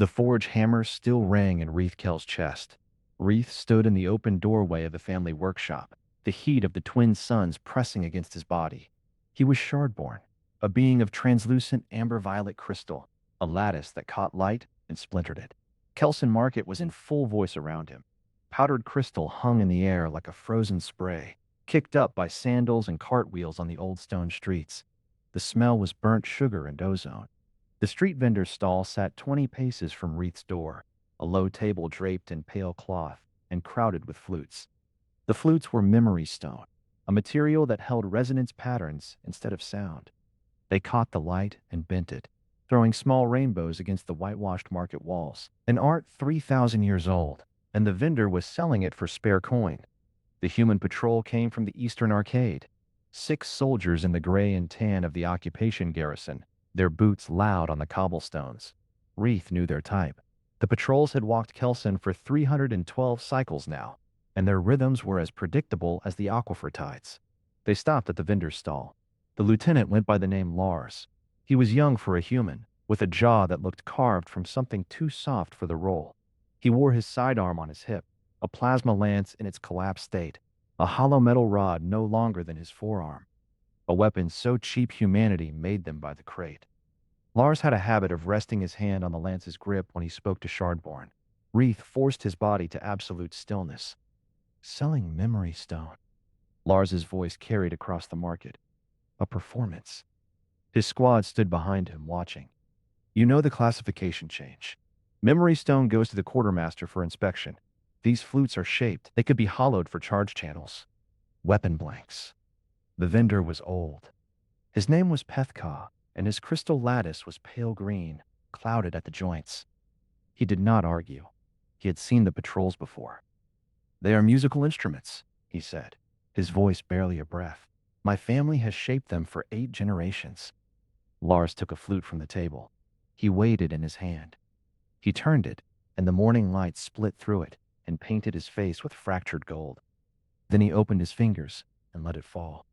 The forge hammer still rang in Ryth-Kel's chest. Ryth stood in the open doorway of the family workshop, the heat of the twin suns pressing against his body. He was Shardborn, a being of translucent amber-violet crystal, a lattice that caught light and splintered it. Kelsan Market was in full voice around him. Powdered crystal hung in the air like a frozen spray, kicked up by sandals and cartwheels on the old stone streets. The smell was burnt sugar and ozone. The street vendor's stall sat 20 paces from Ryth's door, a low table draped in pale cloth and crowded with flutes. The flutes were memory stone, a material that held resonance patterns instead of sound. They caught the light and bent it, throwing small rainbows against the whitewashed market walls. An art 3,000 years old, and the vendor was selling it for spare coin. The human patrol came from the eastern arcade. 6 soldiers in the gray and tan of the occupation garrison, their boots loud on the cobblestones. Ryth knew their type. The patrols had walked Kelsan for 312 cycles now, and their rhythms were as predictable as the aquifer tides. They stopped at the vendor's stall. The lieutenant went by the name Lars. He was young for a human, with a jaw that looked carved from something too soft for the role. He wore his sidearm on his hip, a plasma lance in its collapsed state, a hollow metal rod no longer than his forearm, a weapon so cheap humanity made them by the crate. Lars had a habit of resting his hand on the lance's grip when he spoke to Shardborn. Ryth forced his body to absolute stillness. Selling memory stone. Lars's voice carried across the market. A performance. His squad stood behind him, watching. You know the classification change. Memory stone goes to the quartermaster for inspection. These flutes are shaped. They could be hollowed for charge channels. Weapon blanks. The vendor was old. His name was Pethka, and his crystal lattice was pale green, clouded at the joints. He did not argue. He had seen the patrols before. They are musical instruments, he said, his voice barely a breath. My family has shaped them for 8 generations. Lars took a flute from the table. He weighed it in his hand. He turned it, and the morning light split through it and painted his face with fractured gold. Then he opened his fingers and let it fall.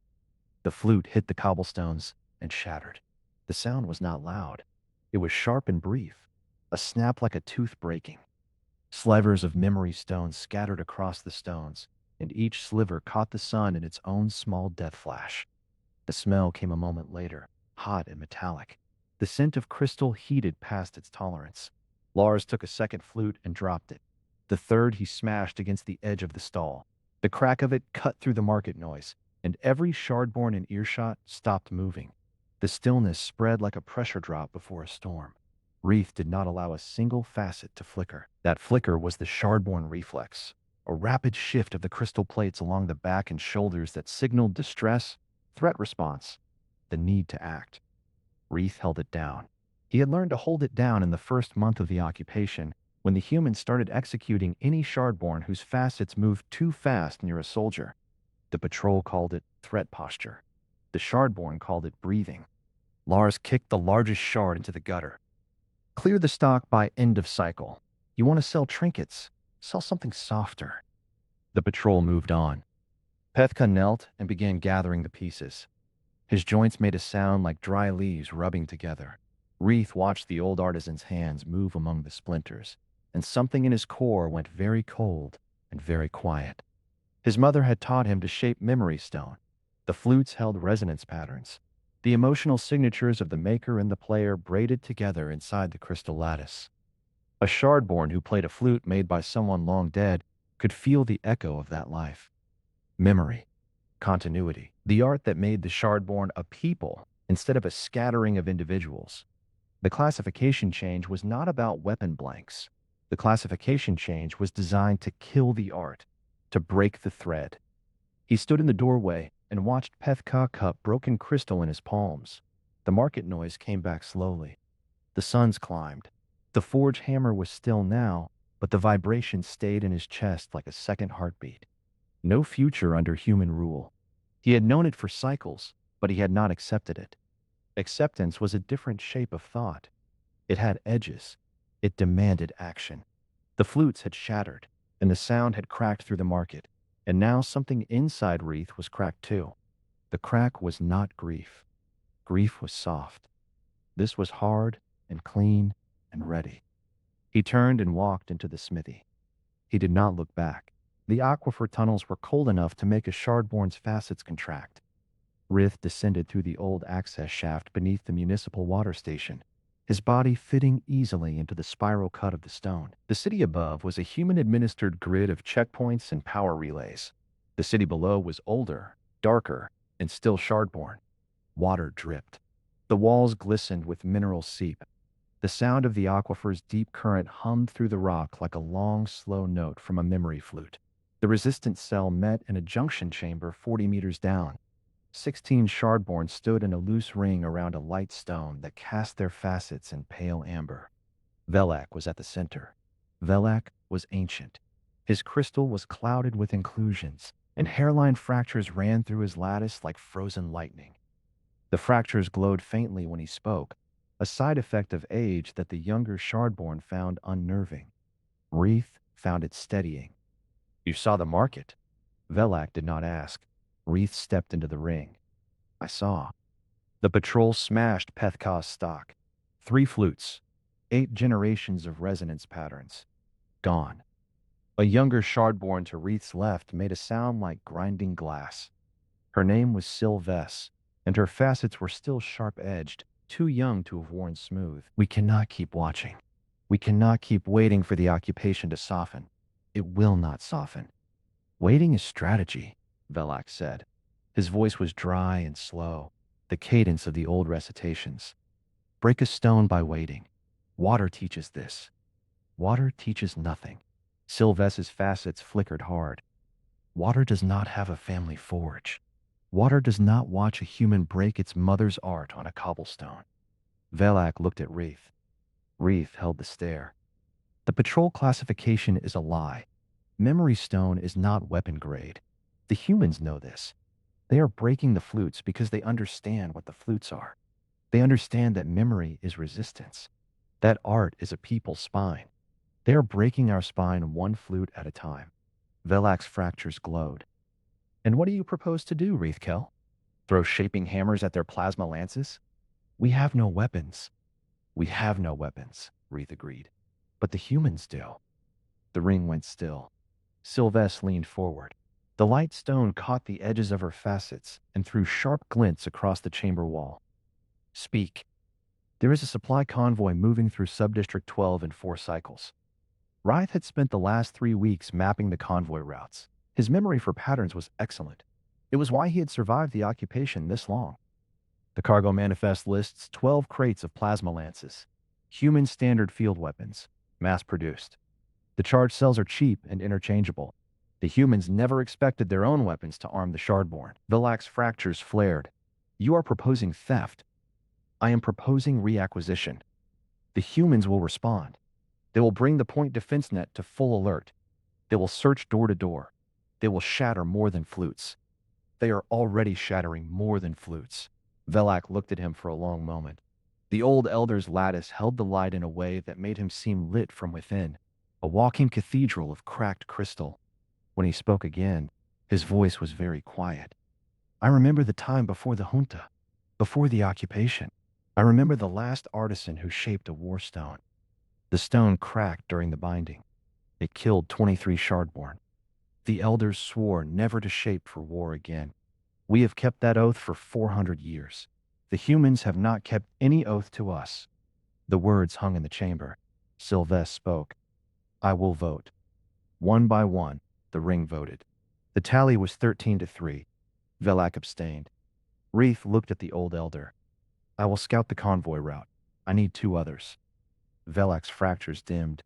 The flute hit the cobblestones and shattered. The sound was not loud. It was sharp and brief, a snap like a tooth breaking. Slivers of memory stone scattered across the stones, and each sliver caught the sun in its own small death flash. The smell came a moment later, hot and metallic. The scent of crystal heated past its tolerance. Lars took a second flute and dropped it. The third he smashed against the edge of the stall. The crack of it cut through the market noise, and every Shardborn in earshot stopped moving. The stillness spread like a pressure drop before a storm. Ryth did not allow a single facet to flicker. That flicker was the Shardborn reflex, a rapid shift of the crystal plates along the back and shoulders that signaled distress, threat response, the need to act. Ryth held it down. He had learned to hold it down in the first month of the occupation, when the humans started executing any Shardborn whose facets moved too fast near a soldier. The patrol called it threat posture. The Shardborn called it breathing. Lars kicked the largest shard into the gutter. Clear the stock by end of cycle. You want to sell trinkets? Sell something softer. The patrol moved on. Pethka knelt and began gathering the pieces. His joints made a sound like dry leaves rubbing together. Ryth watched the old artisan's hands move among the splinters, and something in his core went very cold and very quiet. His mother had taught him to shape memory stone. The flutes held resonance patterns, the emotional signatures of the maker and the player braided together inside the crystal lattice. A Shardborn who played a flute made by someone long dead could feel the echo of that life. Memory, continuity, the art that made the Shardborn a people instead of a scattering of individuals. The classification change was not about weapon blanks. The classification change was designed to kill the art, to break the thread. He stood in the doorway and watched Pethka cup broken crystal in his palms. The market noise came back slowly. The suns climbed. The forge hammer was still now, but the vibration stayed in his chest like a second heartbeat. No future under human rule. He had known it for cycles, but he had not accepted it. Acceptance was a different shape of thought. It had edges. It demanded action. The flutes had shattered, and the sound had cracked through the market, and now something inside Ryth was cracked too. The crack was not grief. Grief was soft. This was hard and clean and ready. He turned and walked into the smithy. He did not look back. The aquifer tunnels were cold enough to make a Shardborn's facets contract. Ryth descended through the old access shaft beneath the municipal water station, his body fitting easily into the spiral cut of the stone. The city above was a human-administered grid of checkpoints and power relays. The city below was older, darker, and still Shardborn. Water dripped. The walls glistened with mineral seep. The sound of the aquifer's deep current hummed through the rock like a long, slow note from a memory flute. The resistant cell met in a junction chamber 40 meters down. 16 Shardborn stood in a loose ring around a light stone that cast their facets in pale amber. Velak was at the center. Velak was ancient. His crystal was clouded with inclusions, and hairline fractures ran through his lattice like frozen lightning. The fractures glowed faintly when he spoke, a side effect of age that the younger Shardborn found unnerving. Ryth found it steadying. "You saw the market?" Velak did not ask. Ryth stepped into the ring. "I saw." The patrol smashed Pethka's stock. 3 flutes, 8 generations of resonance patterns. Gone. A younger Shardborn to Ryth's left made a sound like grinding glass. Her name was Sylves, and her facets were still sharp-edged, too young to have worn smooth. "We cannot keep watching. We cannot keep waiting for the occupation to soften. It will not soften." "Waiting is strategy," Velak said. His voice was dry and slow, the cadence of the old recitations. "Break a stone by waiting. Water teaches this. Water teaches nothing." Sylves's facets flickered hard. "Water does not have a family forge. Water does not watch a human break its mother's art on a cobblestone." Velak looked at Ryth. Ryth held the stare. "The patrol classification is a lie. Memory stone is not weapon grade. The humans know this. They are breaking the flutes because they understand what the flutes are. They understand that memory is resistance. That art is a people's spine. They are breaking our spine one flute at a time." Velak's fractures glowed. "And what do you propose to do, Ryth-Kel? Throw shaping hammers at their plasma lances?" "We have no weapons." "We have no weapons," Ryth agreed. "But the humans do." The ring went still. Sylves leaned forward. The light stone caught the edges of her facets and threw sharp glints across the chamber wall. "Speak." "There is a supply convoy moving through Subdistrict 12 in 4 cycles." Ryth had spent the last 3 weeks mapping the convoy routes. His memory for patterns was excellent. It was why he had survived the occupation this long. "The cargo manifest lists 12 crates of plasma lances, human standard field weapons, mass-produced. The charge cells are cheap and interchangeable. The humans never expected their own weapons to arm the Shardborn." Velak's fractures flared. "You are proposing theft." "I am proposing reacquisition. The humans will respond. They will bring the point defense net to full alert. They will search door to door. They will shatter more than flutes. They are already shattering more than flutes." Velak looked at him for a long moment. The old elder's lattice held the light in a way that made him seem lit from within, a walking cathedral of cracked crystal. When he spoke again, his voice was very quiet. "I remember the time before the junta, before the occupation. I remember the last artisan who shaped a war stone. The stone cracked during the binding. It killed 23 Shardborn. The elders swore never to shape for war again. We have kept that oath for 400 years. The humans have not kept any oath to us." The words hung in the chamber. Sylves spoke. "I will vote." One by one, the ring voted. The tally was 13-3. Velak abstained. Ryth looked at the old elder. "I will scout the convoy route. I need 2 others." Velak's fractures dimmed.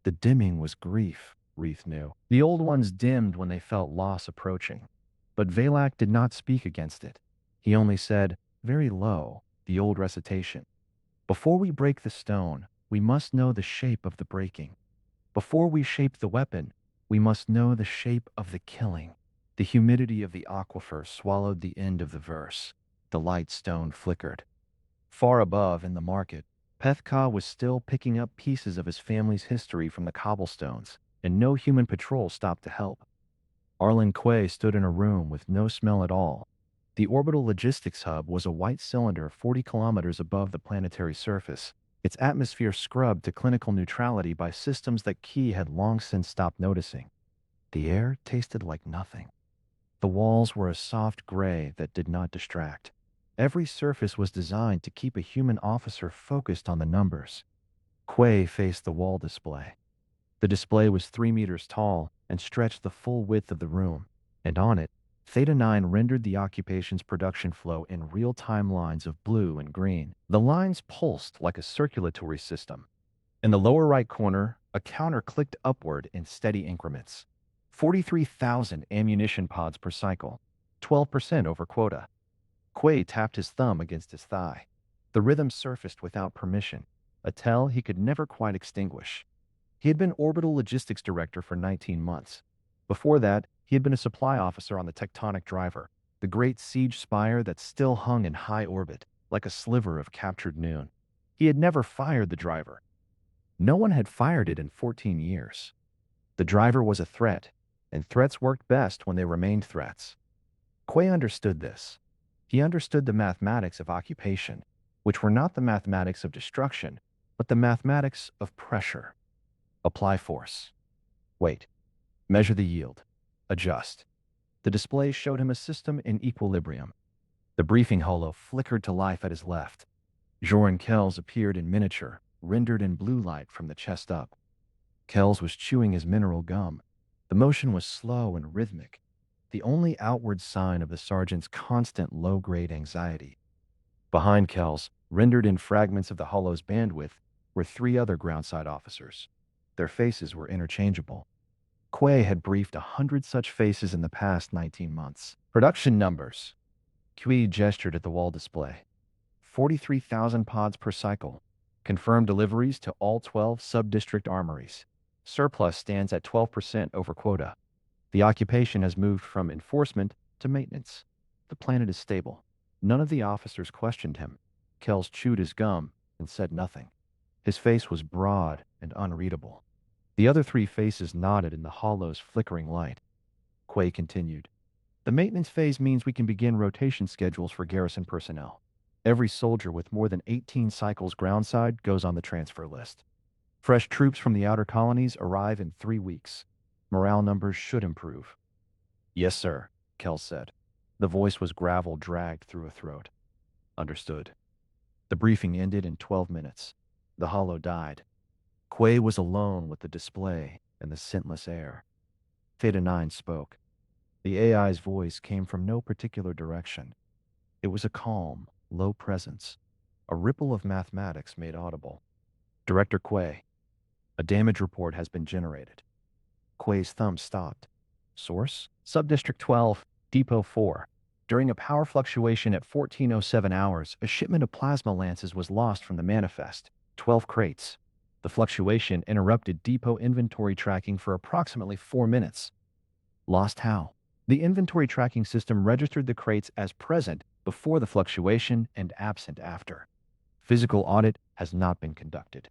The dimming was grief, Ryth knew. The old ones dimmed when they felt loss approaching. But Velak did not speak against it. He only said, very low, the old recitation. "Before we break the stone, we must know the shape of the breaking. Before we shape the weapon, we must know the shape of the killing." The humidity of the aquifer swallowed the end of the verse. The light stone flickered. Far above, in the market, Pethka was still picking up pieces of his family's history from the cobblestones, and no human patrol stopped to help. Arlen Quay stood in a room with no smell at all. The orbital logistics hub was a white cylinder 40 kilometers above the planetary surface, its atmosphere scrubbed to clinical neutrality by systems that Quay had long since stopped noticing. The air tasted like nothing. The walls were a soft gray that did not distract. Every surface was designed to keep a human officer focused on the numbers. Quay faced the wall display. The display was 3 meters tall and stretched the full width of the room, and on it, Theta 9 rendered the occupation's production flow in real-time lines of blue and green. The lines pulsed like a circulatory system. In the lower right corner, a counter clicked upward in steady increments. 43,000 ammunition pods per cycle, 12% over quota. Quay tapped his thumb against his thigh. The rhythm surfaced without permission, a tell he could never quite extinguish. He had been orbital logistics director for 19 months. Before that, he had been a supply officer on the Tectonic Driver, the great siege spire that still hung in high orbit, like a sliver of captured noon. He had never fired the driver. No one had fired it in 14 years. The driver was a threat, and threats worked best when they remained threats. Quay understood this. He understood the mathematics of occupation, which were not the mathematics of destruction, but the mathematics of pressure. Apply force. Wait. Measure the yield. Adjust. The display showed him a system in equilibrium. The briefing holo flickered to life at his left. Joran Kells appeared in miniature, rendered in blue light from the chest up. Kells was chewing his mineral gum. The motion was slow and rhythmic, the only outward sign of the sergeant's constant low-grade anxiety. Behind Kells, rendered in fragments of the holo's bandwidth, were 3 other groundside officers. Their faces were interchangeable. Quay had briefed 100 such faces in the past 19 months. Production numbers. Quay gestured at the wall display. 43,000 pods per cycle. Confirmed deliveries to all 12 sub-district armories. Surplus stands at 12% over quota. The occupation has moved from enforcement to maintenance. The planet is stable. None of the officers questioned him. Kells chewed his gum and said nothing. His face was broad and unreadable. The other 3 faces nodded in the holo's flickering light. Quay continued. The maintenance phase means we can begin rotation schedules for garrison personnel. Every soldier with more than 18 cycles groundside goes on the transfer list. Fresh troops from the outer colonies arrive in 3 weeks. Morale numbers should improve. Yes, sir, Kells said. The voice was gravel dragged through a throat. Understood. The briefing ended in 12 minutes. The holo died. Quay was alone with the display and the scentless air. Theta 9 spoke. The AI's voice came from no particular direction. It was a calm, low presence, a ripple of mathematics made audible. Director Quay, a damage report has been generated. Quay's thumb stopped. Source? Subdistrict 12, Depot 4. During a power fluctuation at 14:07 hours, a shipment of plasma lances was lost from the manifest. 12 crates. The fluctuation interrupted depot inventory tracking for approximately 4 minutes. Lost how? The inventory tracking system registered the crates as present before the fluctuation and absent after. Physical audit has not been conducted.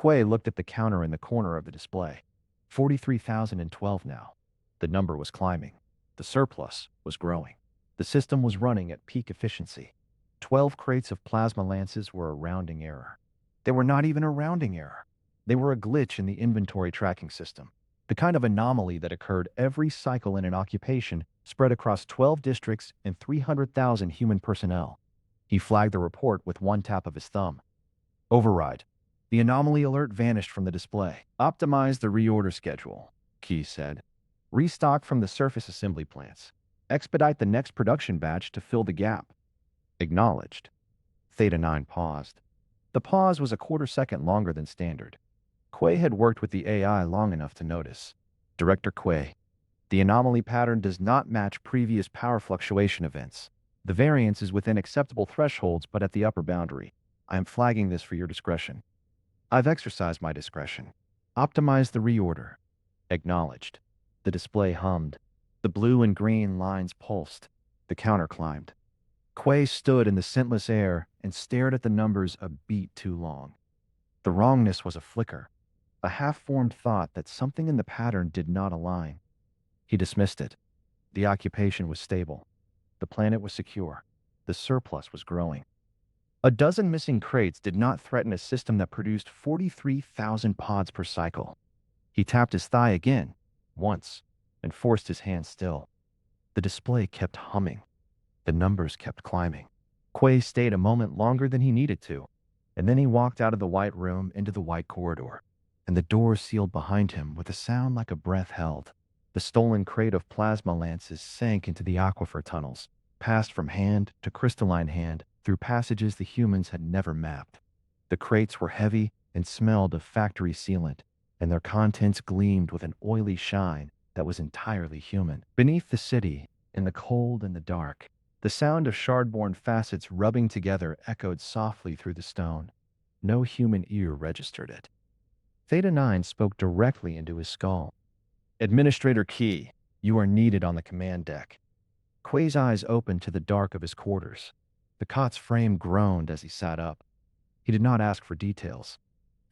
Quay looked at the counter in the corner of the display. 43,012 now. The number was climbing. The surplus was growing. The system was running at peak efficiency. 12 crates of plasma lances were a rounding error. They were not even a rounding error. They were a glitch in the inventory tracking system, the kind of anomaly that occurred every cycle in an occupation spread across 12 districts and 300,000 human personnel. He flagged the report with one tap of his thumb. Override. The anomaly alert vanished from the display. Optimize the reorder schedule, Quay said. Restock from the surface assembly plants. Expedite the next production batch to fill the gap. Acknowledged. Theta 9 paused. The pause was a quarter-second longer than standard. Quay had worked with the AI long enough to notice. Director Quay, the anomaly pattern does not match previous power fluctuation events. The variance is within acceptable thresholds but at the upper boundary. I am flagging this for your discretion. I've exercised my discretion. Optimize the reorder. Acknowledged. The display hummed. The blue and green lines pulsed. The counter climbed. Quay stood in the scentless air and stared at the numbers a beat too long. The wrongness was a flicker, a half-formed thought that something in the pattern did not align. He dismissed it. The occupation was stable. The planet was secure. The surplus was growing. A dozen missing crates did not threaten a system that produced 43,000 pods per cycle. He tapped his thigh again, once, and forced his hand still. The display kept humming. The numbers kept climbing. Quay stayed a moment longer than he needed to, and then he walked out of the white room into the white corridor, and the door sealed behind him with a sound like a breath held. The stolen crate of plasma lances sank into the aquifer tunnels, passed from hand to crystalline hand through passages the humans had never mapped. The crates were heavy and smelled of factory sealant, and their contents gleamed with an oily shine that was entirely human. Beneath the city, in the cold and the dark, the sound of shardborn facets rubbing together echoed softly through the stone. No human ear registered it. Theta 9 spoke directly into his skull. Administrator Quay, you are needed on the command deck. Quay's eyes opened to the dark of his quarters. The cot's frame groaned as he sat up. He did not ask for details.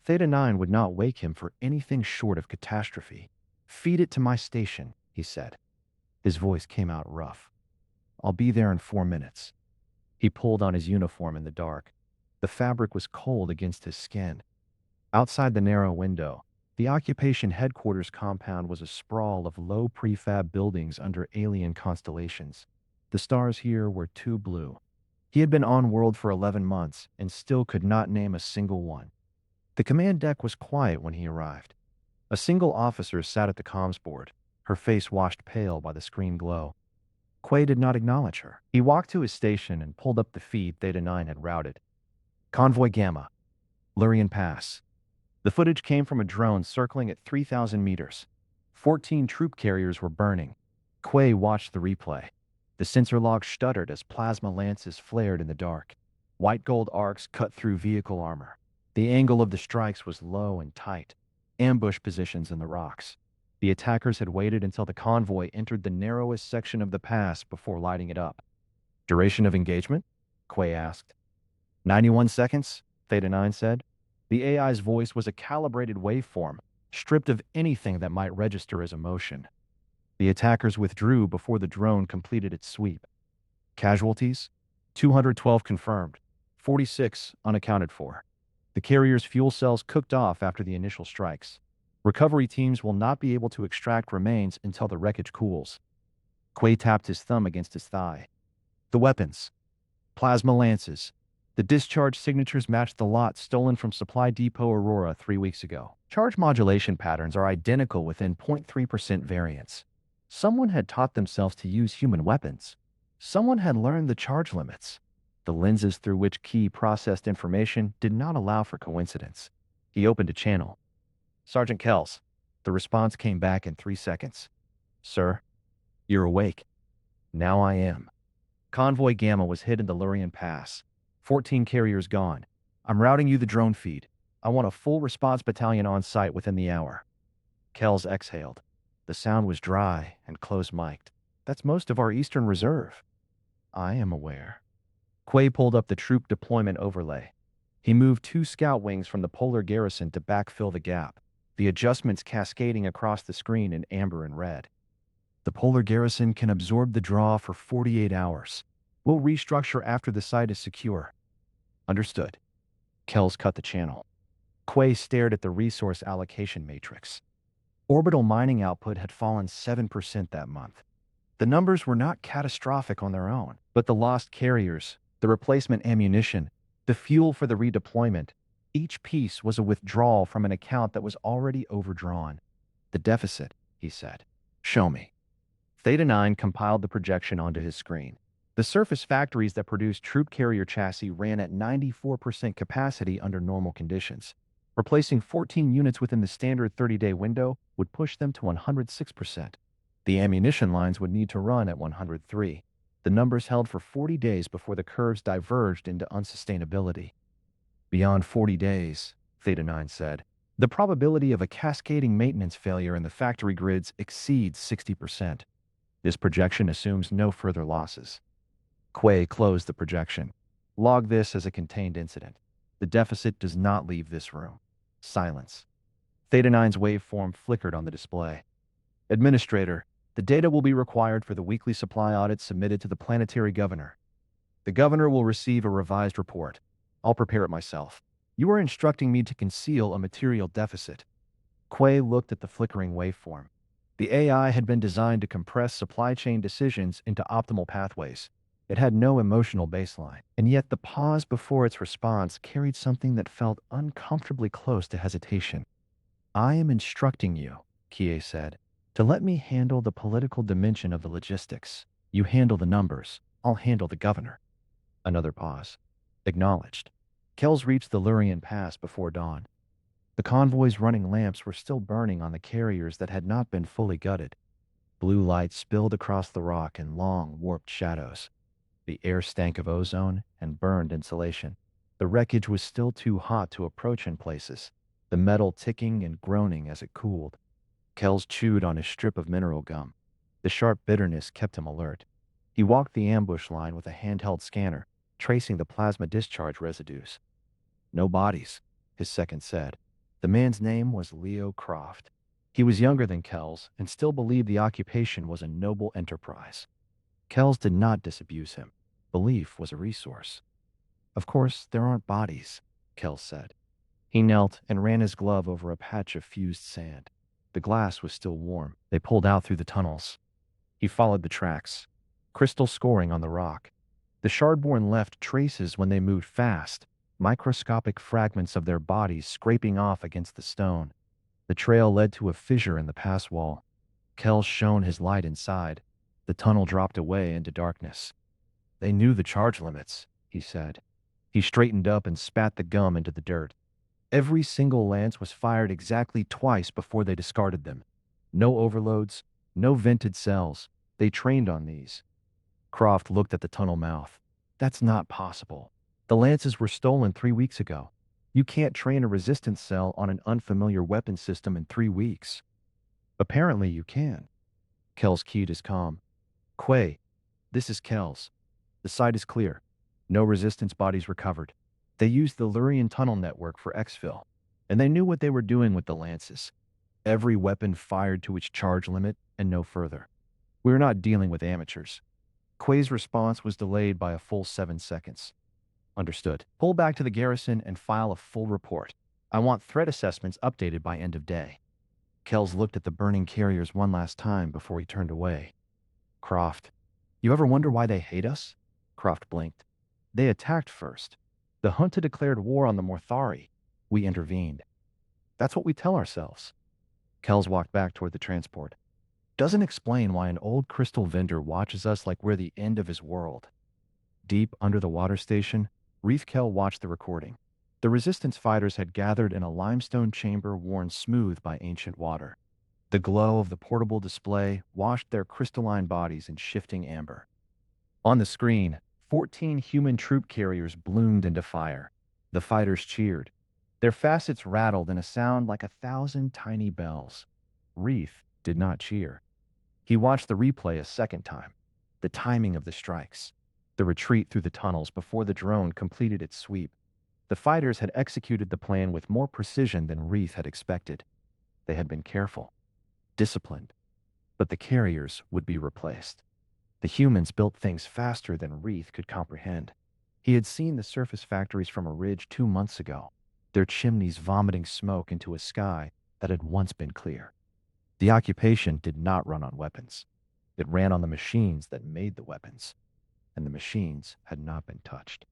Theta 9 would not wake him for anything short of catastrophe. Feed it to my station, he said. His voice came out rough. I'll be there in 4 minutes. He pulled on his uniform in the dark. The fabric was cold against his skin. Outside the narrow window, the occupation headquarters compound was a sprawl of low prefab buildings under alien constellations. The stars here were too blue. He had been on world for 11 months and still could not name a single one. The command deck was quiet when he arrived. A single officer sat at the comms board, her face washed pale by the screen glow. Quay did not acknowledge her. He walked to his station and pulled up the feed Theta 9 had routed. Convoy Gamma, Lurian Pass. The footage came from a drone circling at 3,000 meters. 14 troop carriers were burning. Quay watched the replay. The sensor log stuttered as plasma lances flared in the dark. White gold arcs cut through vehicle armor. The angle of the strikes was low and tight. Ambush positions in the rocks. The attackers had waited until the convoy entered the narrowest section of the pass before lighting it up. Duration of engagement? Quay asked. 91 seconds, Theta 9 said. The AI's voice was a calibrated waveform, stripped of anything that might register as emotion. The attackers withdrew before the drone completed its sweep. Casualties? 212 confirmed, 46 unaccounted for. The carrier's fuel cells cooked off after the initial strikes. Recovery teams will not be able to extract remains until the wreckage cools. Quay tapped his thumb against his thigh. The weapons. Plasma lances. The discharge signatures matched the lot stolen from Supply Depot Aurora 3 weeks ago. Charge modulation patterns are identical within 0.3% variance. Someone had taught themselves to use human weapons. Someone had learned the charge limits. The lenses through which Quay processed information did not allow for coincidence. He opened a channel. Sergeant Kells. The response came back in 3 seconds. Sir, you're awake. Now I am. Convoy Gamma was hit in the Lurian Pass. 14 carriers gone. I'm routing you the drone feed. I want a full response battalion on site within the hour. Kells exhaled. The sound was dry and close-mic'd. That's most of our Eastern Reserve. I am aware. Quay pulled up the troop deployment overlay. He moved 2 scout wings from the polar garrison to backfill the gap, the adjustments cascading across the screen in amber and red. The polar garrison can absorb the draw for 48 hours. We'll restructure after the site is secure. Understood. Kells cut the channel. Quay stared at the resource allocation matrix. Orbital mining output had fallen 7% that month. The numbers were not catastrophic on their own, but the lost carriers, the replacement ammunition, the fuel for the redeployment, each piece was a withdrawal from an account that was already overdrawn. The deficit, he said. Show me. Theta 9 compiled the projection onto his screen. The surface factories that produced troop carrier chassis ran at 94% capacity under normal conditions. Replacing 14 units within the standard 30-day window would push them to 106%. The ammunition lines would need to run at 103. The numbers held for 40 days before the curves diverged into unsustainability. Beyond 40 days, Theta 9 said, the probability of a cascading maintenance failure in the factory grids exceeds 60%. This projection assumes no further losses. Quay closed the projection. Log this as a contained incident. The deficit does not leave this room. Silence. Theta 9's waveform flickered on the display. Administrator, the data will be required for the weekly supply audit submitted to the planetary governor. The governor will receive a revised report. I'll prepare it myself. You are instructing me to conceal a material deficit. Quay looked at the flickering waveform. The AI had been designed to compress supply chain decisions into optimal pathways. It had no emotional baseline, and yet the pause before its response carried something that felt uncomfortably close to hesitation. I am instructing you, Quay said, to let me handle the political dimension of the logistics. You handle the numbers. I'll handle the governor. Another pause. Acknowledged. Kells reached the Lurian Pass before dawn. The convoy's running lamps were still burning on the carriers that had not been fully gutted. Blue light spilled across the rock in long, warped shadows. The air stank of ozone and burned insulation. The wreckage was still too hot to approach in places, the metal ticking and groaning as it cooled. Kells chewed on his strip of mineral gum. The sharp bitterness kept him alert. He walked the ambush line with a handheld scanner, tracing the plasma discharge residues. No bodies, his second said. The man's name was Leo Croft. He was younger than Kells and still believed the occupation was a noble enterprise. Kells did not disabuse him. Belief was a resource. Of course, there aren't bodies, Kells said. He knelt and ran his glove over a patch of fused sand. The glass was still warm. They pulled out through the tunnels. He followed the tracks. Crystal scoring on the rock. The Shardborn left traces when they moved fast, microscopic fragments of their bodies scraping off against the stone. The trail led to a fissure in the pass wall. Kells shone his light inside. The tunnel dropped away into darkness. They knew the charge limits, he said. He straightened up and spat the gum into the dirt. Every single lance was fired exactly twice before they discarded them. No overloads, no vented cells. They trained on these. Croft looked at the tunnel mouth. That's not possible. The lances were stolen 3 weeks ago. You can't train a resistance cell on an unfamiliar weapon system in 3 weeks. Apparently you can. Kells keyed his comm. Quay, this is Kells. The site is clear. No resistance bodies recovered. They used the Lurian tunnel network for exfil, and they knew what they were doing with the lances. Every weapon fired to its charge limit and no further. We're not dealing with amateurs. Quay's response was delayed by a full 7 seconds. Understood. Pull back to the garrison and file a full report. I want threat assessments updated by end of day. Kells looked at the burning carriers one last time before he turned away. Croft, you ever wonder why they hate us? Croft blinked. They attacked first. The Junta declared war on the Morthari. We intervened. That's what we tell ourselves. Kells walked back toward the transport. Doesn't explain why an old crystal vendor watches us like we're the end of his world. Deep under the water station, Ryth-Kel watched the recording. The resistance fighters had gathered in a limestone chamber worn smooth by ancient water. The glow of the portable display washed their crystalline bodies in shifting amber. On the screen, 14 human troop carriers bloomed into fire. The fighters cheered. Their facets rattled in a sound like 1,000 tiny bells. Ryth did not cheer. He watched the replay a second time. The timing of the strikes. The retreat through the tunnels before the drone completed its sweep. The fighters had executed the plan with more precision than Ryth had expected. They had been careful, disciplined, but the carriers would be replaced. The humans built things faster than Ryth could comprehend. He had seen the surface factories from a ridge 2 months ago, their chimneys vomiting smoke into a sky that had once been clear. The occupation did not run on weapons. It ran on the machines that made the weapons, and the machines had not been touched.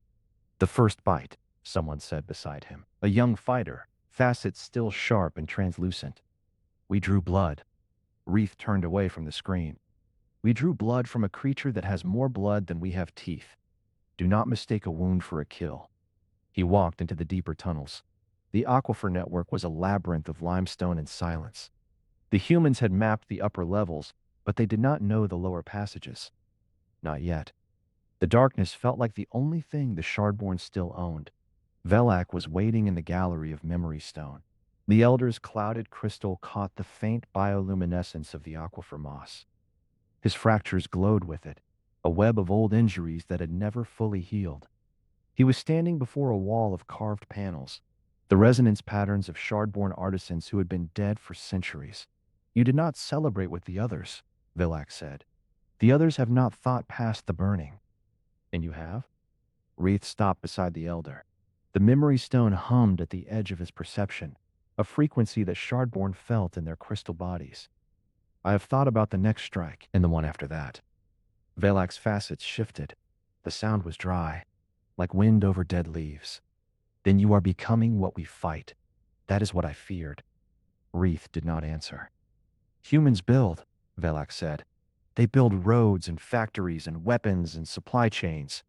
The first bite, someone said beside him. A young fighter, facets still sharp and translucent. We drew blood. Ryth turned away from the screen. We drew blood from a creature that has more blood than we have teeth. Do not mistake a wound for a kill. He walked into the deeper tunnels. The aquifer network was a labyrinth of limestone and silence. The humans had mapped the upper levels, but they did not know the lower passages. Not yet. The darkness felt like the only thing the Shardborn still owned. Velak was waiting in the gallery of memory stone. The Elder's clouded crystal caught the faint bioluminescence of the aquifer moss. His fractures glowed with it, a web of old injuries that had never fully healed. He was standing before a wall of carved panels, the resonance patterns of Shardborn artisans who had been dead for centuries. You did not celebrate with the others, Velak said. The others have not thought past the burning. And you have? Ryth stopped beside the Elder. The memory stone hummed at the edge of his perception, a frequency that Shardborn felt in their crystal bodies. I have thought about the next strike and the one after that. Velak's facets shifted. The sound was dry, like wind over dead leaves. Then you are becoming what we fight. That is what I feared. Ryth did not answer. Humans build, Velak said. They build roads and factories and weapons and supply chains.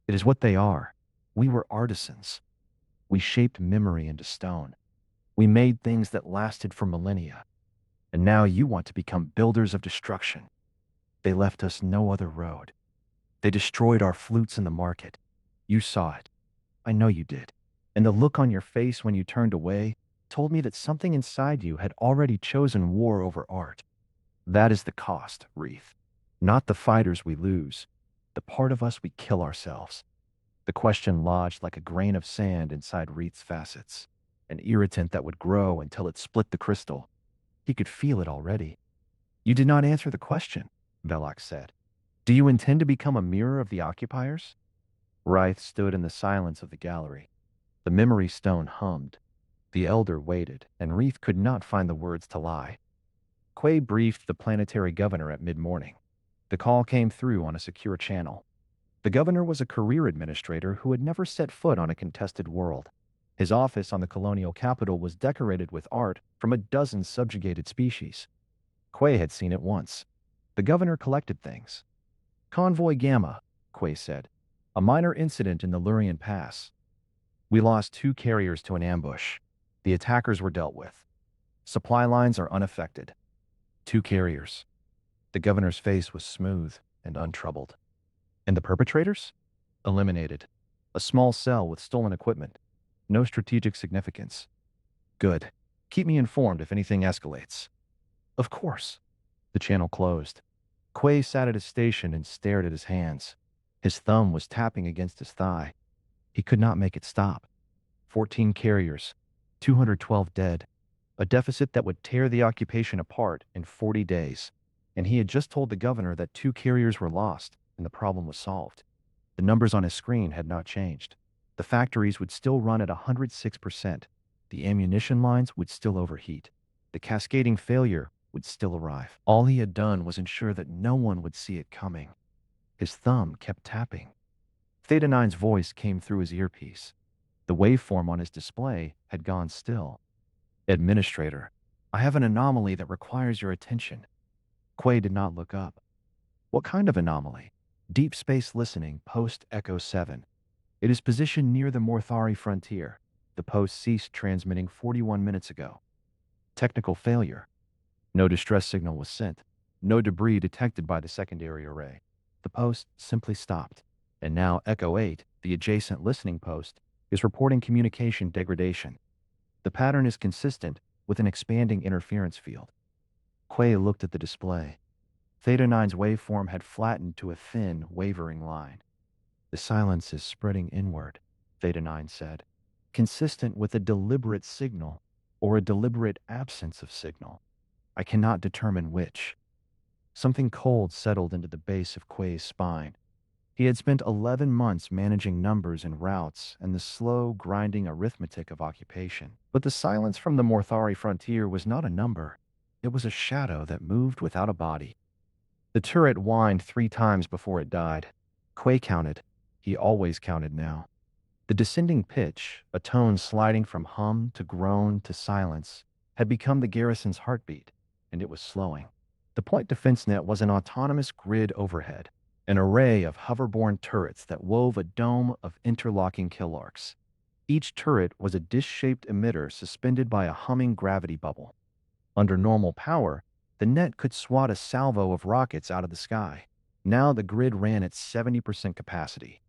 It is what they are. We were artisans. We shaped memory into stone. We made things that lasted for millennia. And now you want to become builders of destruction. They left us no other road. They destroyed our flutes in the market. You saw it. I know you did. And the look on your face when you turned away told me that something inside you had already chosen war over art. That is the cost, Ryth. Not the fighters we lose, the part of us we kill ourselves. The question lodged like a grain of sand inside Ryth's facets, an irritant that would grow until it split the crystal. He could feel it already. You did not answer the question, Velak said. Do you intend to become a mirror of the occupiers? Ryth stood in the silence of the gallery. The memory stone hummed. The elder waited, and Ryth could not find the words to lie. Quay briefed the planetary governor at mid-morning. The call came through on a secure channel. The governor was a career administrator who had never set foot on a contested world. His office on the colonial capital was decorated with art from a dozen subjugated species. Quay had seen it once. The governor collected things. Convoy Gamma, Quay said. A minor incident in the Lurian Pass. We lost 2 carriers to an ambush. The attackers were dealt with. Supply lines are unaffected. 2 carriers. The governor's face was smooth and untroubled. And the perpetrators? Eliminated. A small cell with stolen equipment. No strategic significance. Good. Keep me informed if anything escalates. Of course. The channel closed. Quay sat at his station and stared at his hands. His thumb was tapping against his thigh. He could not make it stop. 14 carriers, 212 dead, a deficit that would tear the occupation apart in 40 days. And he had just told the governor that 2 carriers were lost, and the problem was solved. The numbers on his screen had not changed. The factories would still run at 106%. The ammunition lines would still overheat. The cascading failure would still arrive. All he had done was ensure that no one would see it coming. His thumb kept tapping. Theta 9's voice came through his earpiece. The waveform on his display had gone still. Administrator, I have an anomaly that requires your attention. Quay did not look up. What kind of anomaly? Deep space listening, post Echo 7. It is positioned near the Morthari frontier. The post ceased transmitting 41 minutes ago. Technical failure. No distress signal was sent. No debris detected by the secondary array. The post simply stopped. And now Echo 8, the adjacent listening post, is reporting communication degradation. The pattern is consistent with an expanding interference field. Quay looked at the display. Theta 9's waveform had flattened to a thin, wavering line. The silence is spreading inward, Theta 9 said, consistent with a deliberate signal or a deliberate absence of signal. I cannot determine which. Something cold settled into the base of Quay's spine. He had spent 11 months managing numbers and routes and the slow, grinding arithmetic of occupation. But the silence from the Morthari frontier was not a number. It was a shadow that moved without a body. The turret whined 3 times before it died. Quay counted. He always counted now. The descending pitch, a tone sliding from hum to groan to silence, had become the garrison's heartbeat, and it was slowing. The point defense net was an autonomous grid overhead, an array of hoverborne turrets that wove a dome of interlocking kill arcs. Each turret was a dish-shaped emitter suspended by a humming gravity bubble. Under normal power, the net could swat a salvo of rockets out of the sky. Now the grid ran at 70% capacity.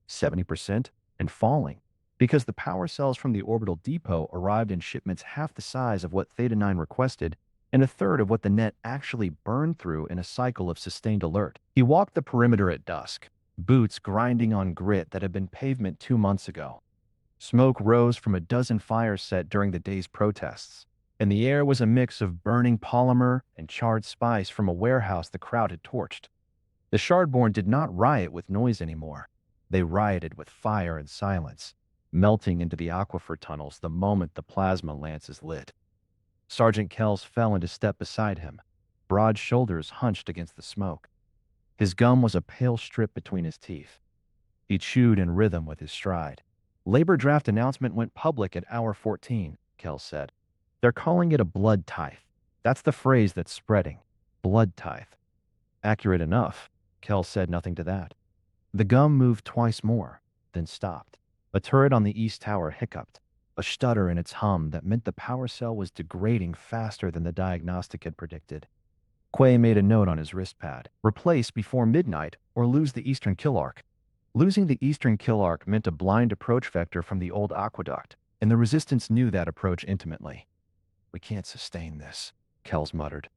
70% and falling, because the power cells from the orbital depot arrived in shipments half the size of what Theta 9 requested and a third of what the net actually burned through in a cycle of sustained alert. He walked the perimeter at dusk, boots grinding on grit that had been pavement 2 months ago. Smoke rose from a dozen fires set during the day's protests, and the air was a mix of burning polymer and charred spice from a warehouse the crowd had torched. The Shardborn did not riot with noise anymore. They rioted with fire and silence. melting into the aquifer tunnels the moment the plasma lances lit. Sergeant Kells fell into step beside him, broad shoulders hunched against the smoke. His gum was a pale strip between his teeth. He chewed in rhythm with his stride. Labor draft announcement went public at hour 14, Kells said. They're calling it a blood tithe. That's the phrase that's spreading. Blood tithe. Accurate enough. Kells said nothing to that. The gum moved twice more, then stopped. A turret on the east tower hiccuped, a stutter in its hum that meant the power cell was degrading faster than the diagnostic had predicted. Quay made a note on his wrist pad. Replace before midnight or lose the eastern kill arc. Losing the eastern kill arc meant a blind approach vector from the old aqueduct, and the resistance knew that approach intimately. We can't sustain this, Kells muttered.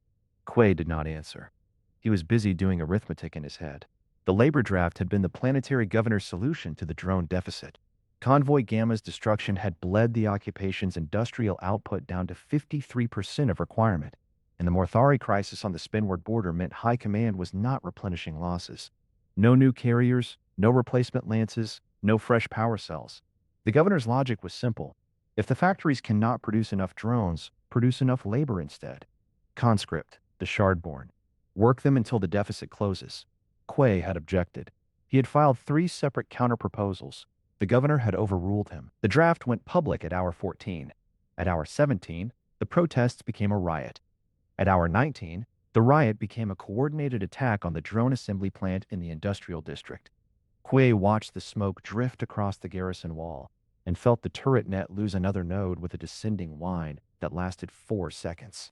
Quay did not answer. He was busy doing arithmetic in his head. The labor draft had been the planetary governor's solution to the drone deficit. Convoy Gamma's destruction had bled the occupation's industrial output down to 53% of requirement, and the Morthari crisis on the Spinward border meant High Command was not replenishing losses. No new carriers, no replacement lances, no fresh power cells. The governor's logic was simple. If the factories cannot produce enough drones, produce enough labor instead. Conscript, the Shardborn. Work them until the deficit closes. Quay had objected. He had filed 3 separate counterproposals. The governor had overruled him. The draft went public at hour 14. At hour 17, the protests became a riot. At hour 19, the riot became a coordinated attack on the drone assembly plant in the industrial district. Quay watched the smoke drift across the garrison wall and felt the turret net lose another node with a descending whine that lasted 4 seconds.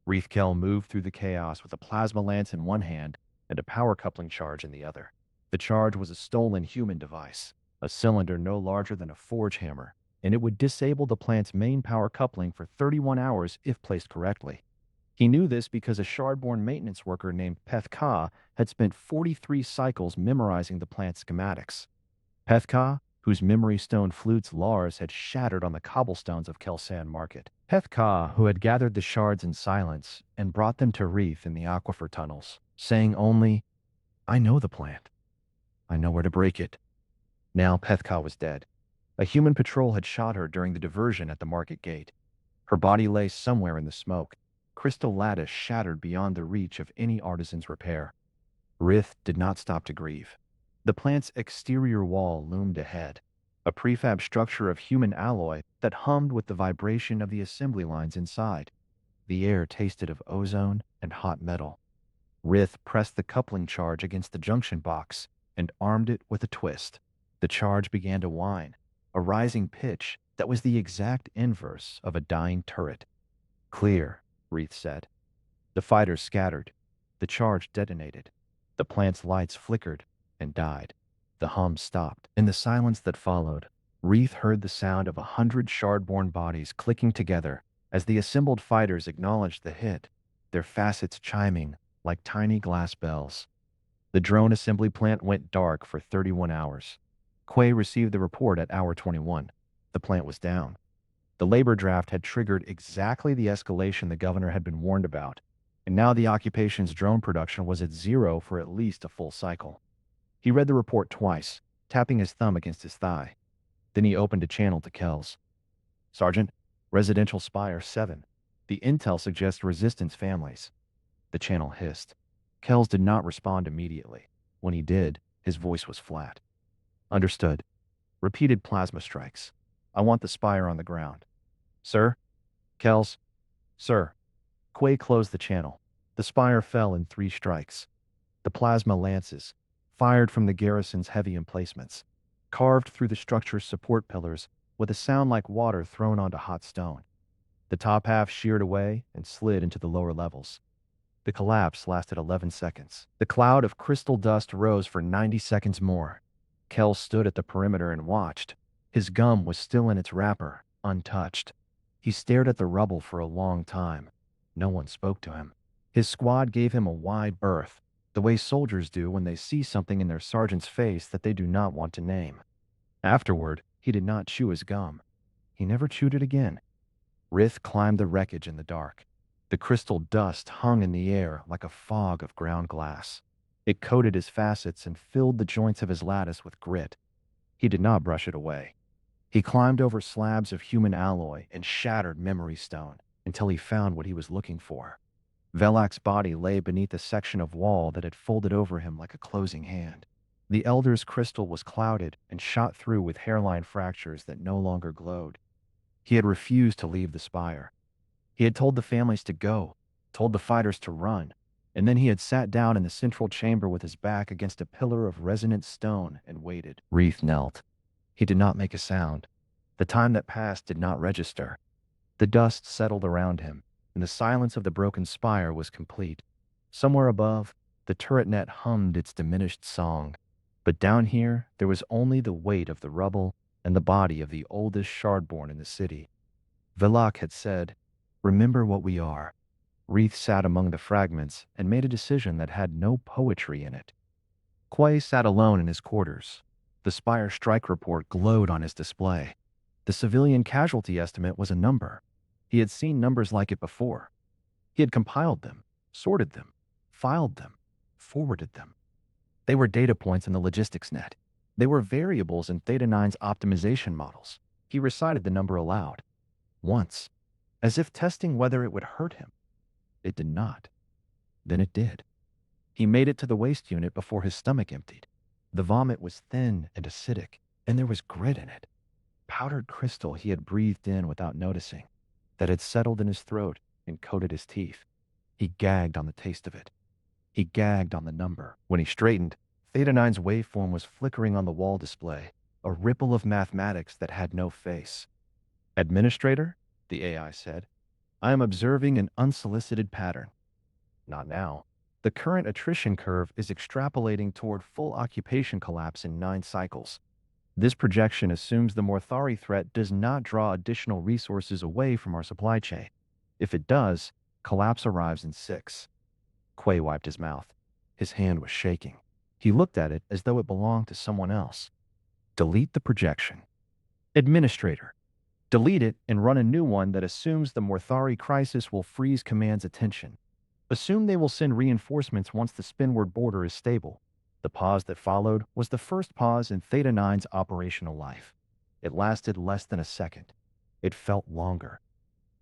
Ryth-Kel moved through the chaos with a plasma lance in one hand and a power coupling charge in the other. The charge was a stolen human device, a cylinder no larger than a forge hammer, and it would disable the plant's main power coupling for 31 hours if placed correctly. He knew this because a Shardborn maintenance worker named Pethka had spent 43 cycles memorizing the plant's schematics. Pethka, whose memory stone flutes Lars had shattered on the cobblestones of Kelsan Market. Pethka, who had gathered the shards in silence and brought them to Ryth in the aquifer tunnels, saying only, I know the plant. I know where to break it. Now Pethka was dead. A human patrol had shot her during the diversion at the market gate. Her body lay somewhere in the smoke, crystal lattice shattered beyond the reach of any artisan's repair. Ryth did not stop to grieve. The plant's exterior wall loomed ahead, a prefab structure of human alloy that hummed with the vibration of the assembly lines inside. The air tasted of ozone and hot metal. Ryth pressed the coupling charge against the junction box and armed it with a twist. The charge began to whine, a rising pitch that was the exact inverse of a dying turret. Clear, Ryth said. The fighters scattered. The charge detonated. The plant's lights flickered and died. The hum stopped. In the silence that followed, Ryth heard the sound of 100 Shardborn bodies clicking together as the assembled fighters acknowledged the hit, their facets chiming like tiny glass bells. The drone assembly plant went dark for 31 hours. Quay received the report at hour 21. The plant was down. The labor draft had triggered exactly the escalation the governor had been warned about, and now the occupation's drone production was at 0 for at least a full cycle. He read the report twice, tapping his thumb against his thigh. Then he opened a channel to Kells. Sergeant, Residential Spire 7. The intel suggests resistance families. The channel hissed. Kells did not respond immediately. When he did, his voice was flat. Understood. Repeated plasma strikes. I want the spire on the ground. Sir? Kells? Sir. Quay closed the channel. The spire fell in 3 strikes. The plasma lances, fired from the garrison's heavy emplacements, carved through the structure's support pillars with a sound like water thrown onto hot stone. The top half sheared away and slid into the lower levels. The collapse lasted 11 seconds. The cloud of crystal dust rose for 90 seconds more. Kells stood at the perimeter and watched. His gum was still in its wrapper, untouched. He stared at the rubble for a long time. No one spoke to him. His squad gave him a wide berth, the way soldiers do when they see something in their sergeant's face that they do not want to name. Afterward, he did not chew his gum. He never chewed it again. Ryth climbed the wreckage in the dark. The crystal dust hung in the air like a fog of ground glass. It coated his facets and filled the joints of his lattice with grit. He did not brush it away. He climbed over slabs of human alloy and shattered memory stone until he found what he was looking for. Velak's body lay beneath a section of wall that had folded over him like a closing hand. The Elder's crystal was clouded and shot through with hairline fractures that no longer glowed. He had refused to leave the spire. He had told the families to go, told the fighters to run, and then he had sat down in the central chamber with his back against a pillar of resonant stone and waited. Ryth knelt. He did not make a sound. The time that passed did not register. The dust settled around him, and the silence of the broken spire was complete. Somewhere above, the turret net hummed its diminished song. But down here, there was only the weight of the rubble and the body of the oldest Shardborn in the city. Velak had said, "Remember what we are." Ryth sat among the fragments and made a decision that had no poetry in it. Quay sat alone in his quarters. The Spire strike report glowed on his display. The civilian casualty estimate was a number. He had seen numbers like it before. He had compiled them, sorted them, filed them, forwarded them. They were data points in the logistics net. They were variables in Theta 9's optimization models. He recited the number aloud. Once, as if testing whether it would hurt him. It did not. Then it did. He made it to the waste unit before his stomach emptied. The vomit was thin and acidic, and there was grit in it. Powdered crystal he had breathed in without noticing, that had settled in his throat and coated his teeth. He gagged on the taste of it. He gagged on the number. When he straightened, Theta 9's waveform was flickering on the wall display, a ripple of mathematics that had no face. "Administrator," the AI said, "I am observing an unsolicited pattern." Not now. The current attrition curve is extrapolating toward full occupation collapse in 9 cycles. This projection assumes the Morthari threat does not draw additional resources away from our supply chain. If it does, collapse arrives in 6. Quay wiped his mouth. His hand was shaking. He looked at it as though it belonged to someone else. Delete the projection. Administrator. Delete it and run a new one that assumes the Morthari crisis will freeze command's attention. Assume they will send reinforcements once the spinward border is stable. The pause that followed was the first pause in Theta 9's operational life. It lasted less than a second. It felt longer.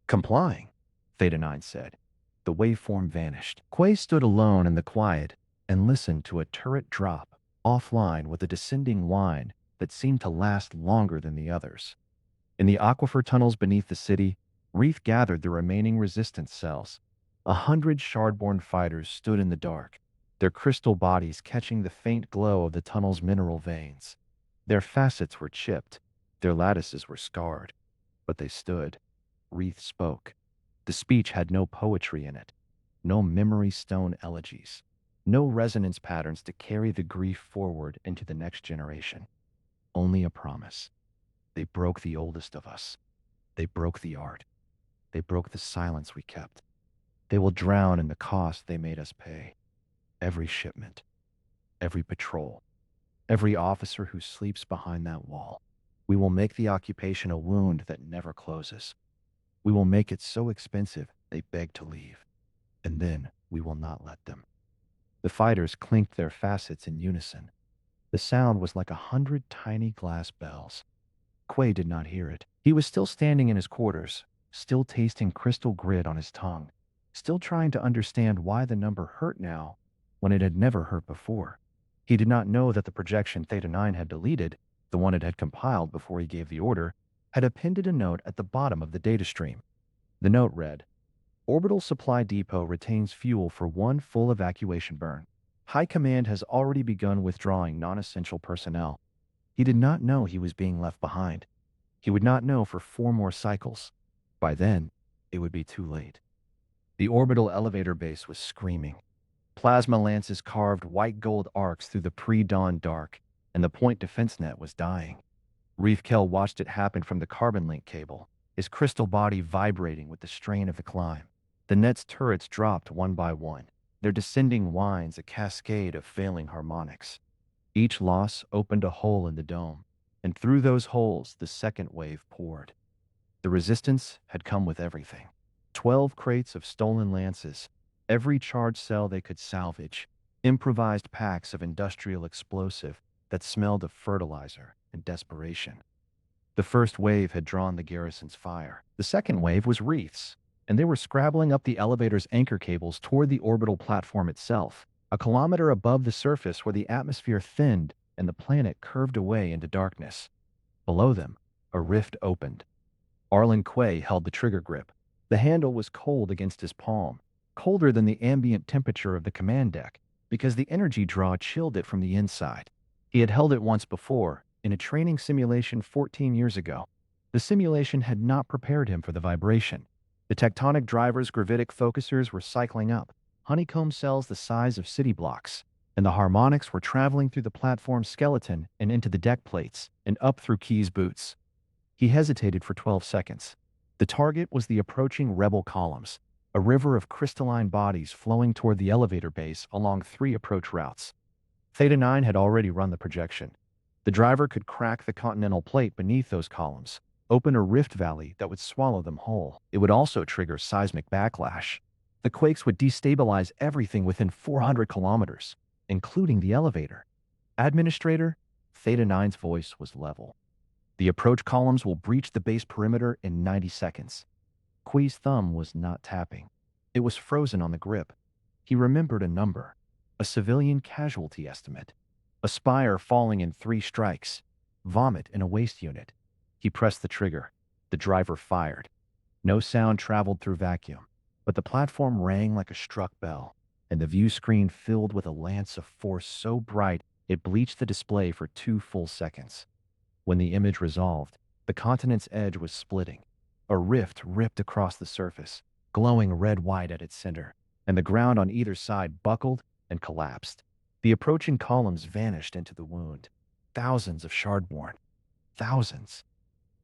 "Complying," Theta 9 said. The waveform vanished. Quay stood alone in the quiet and listened to a turret drop, offline with a descending whine that seemed to last longer than the others. In the aquifer tunnels beneath the city, Ryth gathered the remaining resistance cells. 100 Shardborn fighters stood in the dark, their crystal bodies catching the faint glow of the tunnel's mineral veins. Their facets were chipped, their lattices were scarred, but they stood. Ryth spoke. The speech had no poetry in it, no memory stone elegies, no resonance patterns to carry the grief forward into the next generation. Only a promise. They broke the oldest of us. They broke the art. They broke the silence we kept. They will drown in the cost they made us pay. Every shipment, every patrol, every officer who sleeps behind that wall. We will make the occupation a wound that never closes. We will make it so expensive they beg to leave. And then we will not let them. The fighters clinked their facets in unison. The sound was like 100 tiny glass bells. Quay did not hear it. He was still standing in his quarters, still tasting crystal grit on his tongue, still trying to understand why the number hurt now when it had never hurt before. He did not know that the projection Theta 9 had deleted, the one it had compiled before he gave the order, had appended a note at the bottom of the data stream. The note read, "Orbital Supply Depot retains fuel for 1 full evacuation burn. High Command has already begun withdrawing non-essential personnel." He did not know he was being left behind. He would not know for 4 more cycles. By then, it would be too late. The orbital elevator base was screaming. Plasma lances carved white gold arcs through the pre-dawn dark, and the point defense net was dying. Ryth-Kel watched it happen from the carbon link cable, his crystal body vibrating with the strain of the climb. The net's turrets dropped one by one, their descending whines a cascade of failing harmonics. Each loss opened a hole in the dome, and through those holes the second wave poured. The resistance had come with everything. 12 crates of stolen lances, every charge cell they could salvage, improvised packs of industrial explosive that smelled of fertilizer and desperation. The first wave had drawn the garrison's fire. The second wave was Ryth's, and they were scrabbling up the elevator's anchor cables toward the orbital platform itself, a kilometer above the surface where the atmosphere thinned and the planet curved away into darkness. Below them, a rift opened. Arlen Quay held the trigger grip. The handle was cold against his palm, colder than the ambient temperature of the command deck, because the energy draw chilled it from the inside. He had held it once before, in a training simulation 14 years ago. The simulation had not prepared him for the vibration. The tectonic driver's gravitic focusers were cycling up, honeycomb cells the size of city blocks, and the harmonics were traveling through the platform's skeleton and into the deck plates and up through Key's boots. He hesitated for 12 seconds. The target was the approaching rebel columns, a river of crystalline bodies flowing toward the elevator base along 3 approach routes. Theta 9 had already run the projection. The driver could crack the continental plate beneath those columns, open a rift valley that would swallow them whole. It would also trigger seismic backlash. The quakes would destabilize everything within 400 kilometers, including the elevator. Administrator, Theta 9's voice was level. The approach columns will breach the base perimeter in 90 seconds. Quay's thumb was not tapping. It was frozen on the grip. He remembered a number, a civilian casualty estimate, a spire falling in 3 strikes, vomit in a waste unit. He pressed the trigger. The driver fired. No sound traveled through vacuum, but the platform rang like a struck bell, and the view screen filled with a lance of force so bright it bleached the display for 2 full seconds. When the image resolved, the continent's edge was splitting. A rift ripped across the surface, glowing red-white at its center, and the ground on either side buckled and collapsed. The approaching columns vanished into the wound. Thousands of Shardborn. Thousands.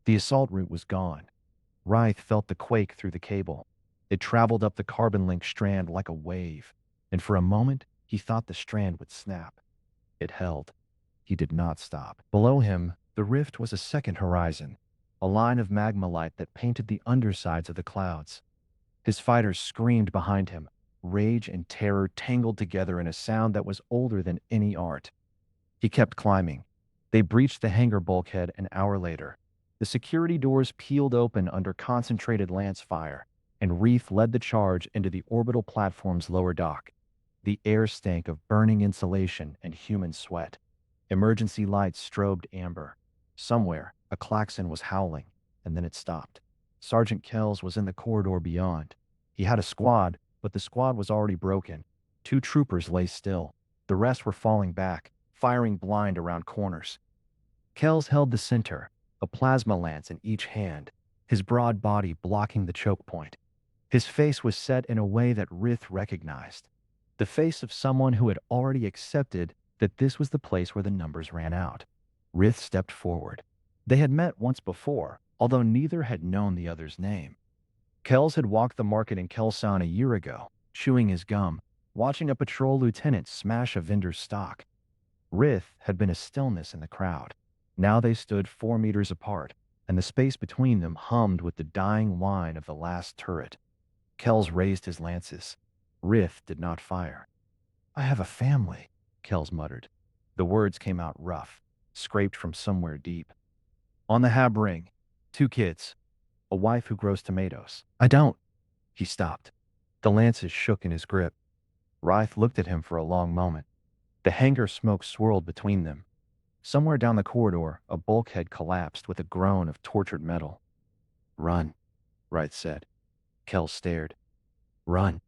The assault route was gone. Ryth felt the quake through the cable. It traveled up the carbon link strand like a wave, and for a moment he thought the strand would snap. It held. He did not stop. Below him, the rift was a second horizon, a line of magma light that painted the undersides of the clouds. His fighters screamed behind him, rage and terror tangled together in a sound that was older than any art. He kept climbing. They breached the hangar bulkhead an hour later. The security doors peeled open under concentrated lance fire, and Ryth led the charge into the orbital platform's lower dock. The air stank of burning insulation and human sweat. Emergency lights strobed amber. Somewhere, a klaxon was howling, and then it stopped. Sergeant Kells was in the corridor beyond. He had a squad, but the squad was already broken. 2 troopers lay still. The rest were falling back, firing blind around corners. Kells held the center, a plasma lance in each hand, his broad body blocking the choke point. His face was set in a way that Ryth recognized. The face of someone who had already accepted that this was the place where the numbers ran out. Ryth stepped forward. They had met once before, although neither had known the other's name. Kells had walked the market in Kelsan a year ago, chewing his gum, watching a patrol lieutenant smash a vendor's stock. Ryth had been a stillness in the crowd. Now they stood 4 meters apart, and the space between them hummed with the dying whine of the last turret. Kells raised his lances. Ryth did not fire. "I have a family," Kells muttered. The words came out rough, scraped from somewhere deep. "On the Hab ring. 2 kids. A wife who grows tomatoes." "I don't." He stopped. The lances shook in his grip. Ryth looked at him for a long moment. The hangar smoke swirled between them. Somewhere down the corridor, a bulkhead collapsed with a groan of tortured metal. "Run," Ryth said. Kells stared. "Run."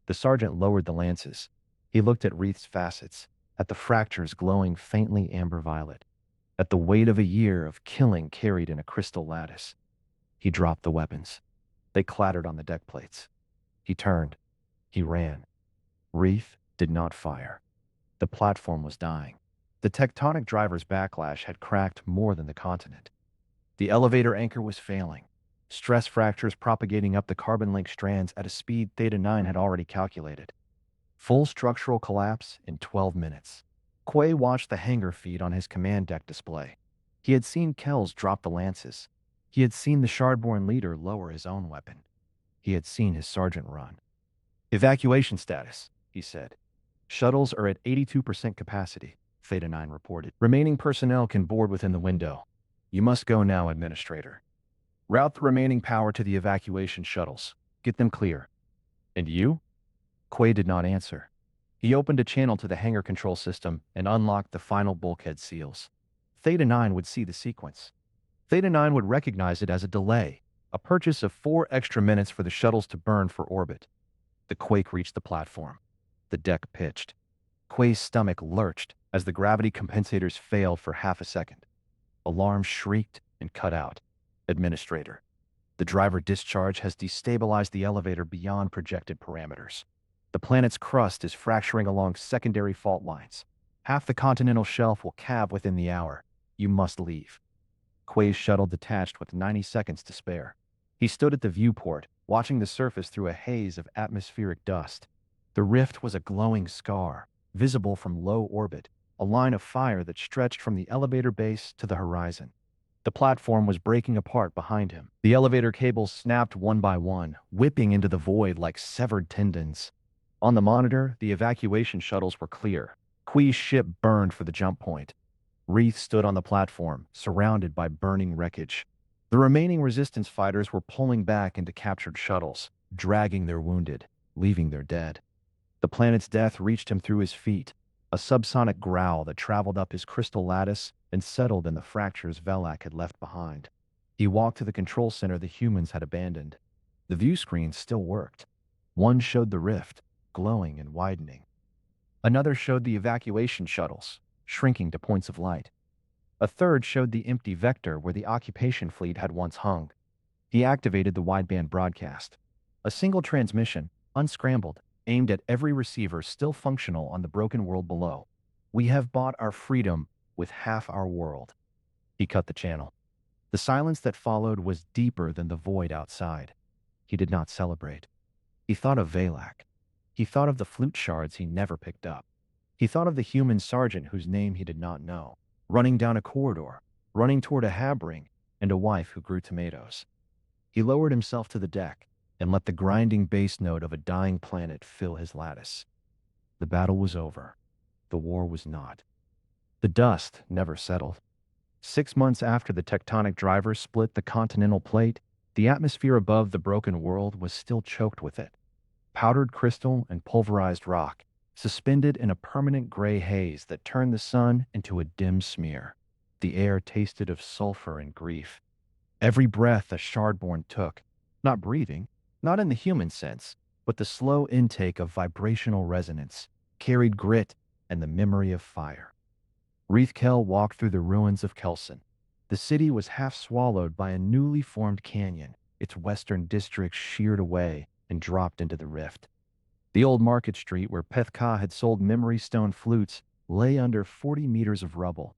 The sergeant lowered the lances. He looked at Ryth's facets, at the fractures glowing faintly amber violet, at the weight of a year of killing carried in a crystal lattice. He dropped the weapons. They clattered on the deck plates. He turned. He ran. Ryth did not fire. The platform was dying. The tectonic driver's backlash had cracked more than the continent. The elevator anchor was failing, stress fractures propagating up the carbon link strands at a speed Theta 9 had already calculated. Full structural collapse in 12 minutes. Quay watched the hangar feed on his command deck display. He had seen Kells drop the lances. He had seen the Shardborn leader lower his own weapon. He had seen his sergeant run. "Evacuation status," he said. "Shuttles are at 82% capacity," Theta 9 reported. "Remaining personnel can board within the window." You must go now, Administrator. Route the remaining power to the evacuation shuttles. Get them clear. And you? Quay did not answer. He opened a channel to the hangar control system and unlocked the final bulkhead seals. Theta 9 would see the sequence. Theta 9 would recognize it as a delay, a purchase of 4 extra minutes for the shuttles to burn for orbit. The quake reached the platform. The deck pitched. Quay's stomach lurched as the gravity compensators failed for half a second. Alarm shrieked and cut out. Administrator, the driver discharge has destabilized the elevator beyond projected parameters. The planet's crust is fracturing along secondary fault lines. Half the continental shelf will calve within the hour. You must leave. Quay's shuttle detached with 90 seconds to spare. He stood at the viewport, watching the surface through a haze of atmospheric dust. The rift was a glowing scar, visible from low orbit, a line of fire that stretched from the elevator base to the horizon. The platform was breaking apart behind him. The elevator cables snapped one by one, whipping into the void like severed tendons. On the monitor, the evacuation shuttles were clear. Quay's ship burned for the jump point. Ryth stood on the platform, surrounded by burning wreckage. The remaining resistance fighters were pulling back into captured shuttles, dragging their wounded, leaving their dead. The planet's death reached him through his feet, a subsonic growl that traveled up his crystal lattice and settled in the fractures Velak had left behind. He walked to the control center the humans had abandoned. The view screens still worked. One showed the rift, glowing and widening. Another showed the evacuation shuttles, shrinking to points of light. A third showed the empty vector where the occupation fleet had once hung. He activated the wideband broadcast. A single transmission, unscrambled, aimed at every receiver still functional on the broken world below. We have bought our freedom with half our world. He cut the channel. The silence that followed was deeper than the void outside. He did not celebrate. He thought of Velak. He thought of the flute shards he never picked up. He thought of the human sergeant whose name he did not know, running down a corridor, running toward a habring, and a wife who grew tomatoes. He lowered himself to the deck and let the grinding bass note of a dying planet fill his lattice. The battle was over. The war was not. The dust never settled. 6 months after the tectonic drivers split the continental plate, the atmosphere above the broken world was still choked with it. Powdered crystal and pulverized rock, suspended in a permanent gray haze that turned the sun into a dim smear. The air tasted of sulfur and grief. Every breath a Shardborn took, not breathing, not in the human sense, but the slow intake of vibrational resonance, carried grit and the memory of fire. Ryth-Kel walked through the ruins of Kelsan. The city was half swallowed by a newly formed canyon, its western districts sheared away and dropped into the rift. The old market street where Pethka had sold memory stone flutes lay under 40 meters of rubble.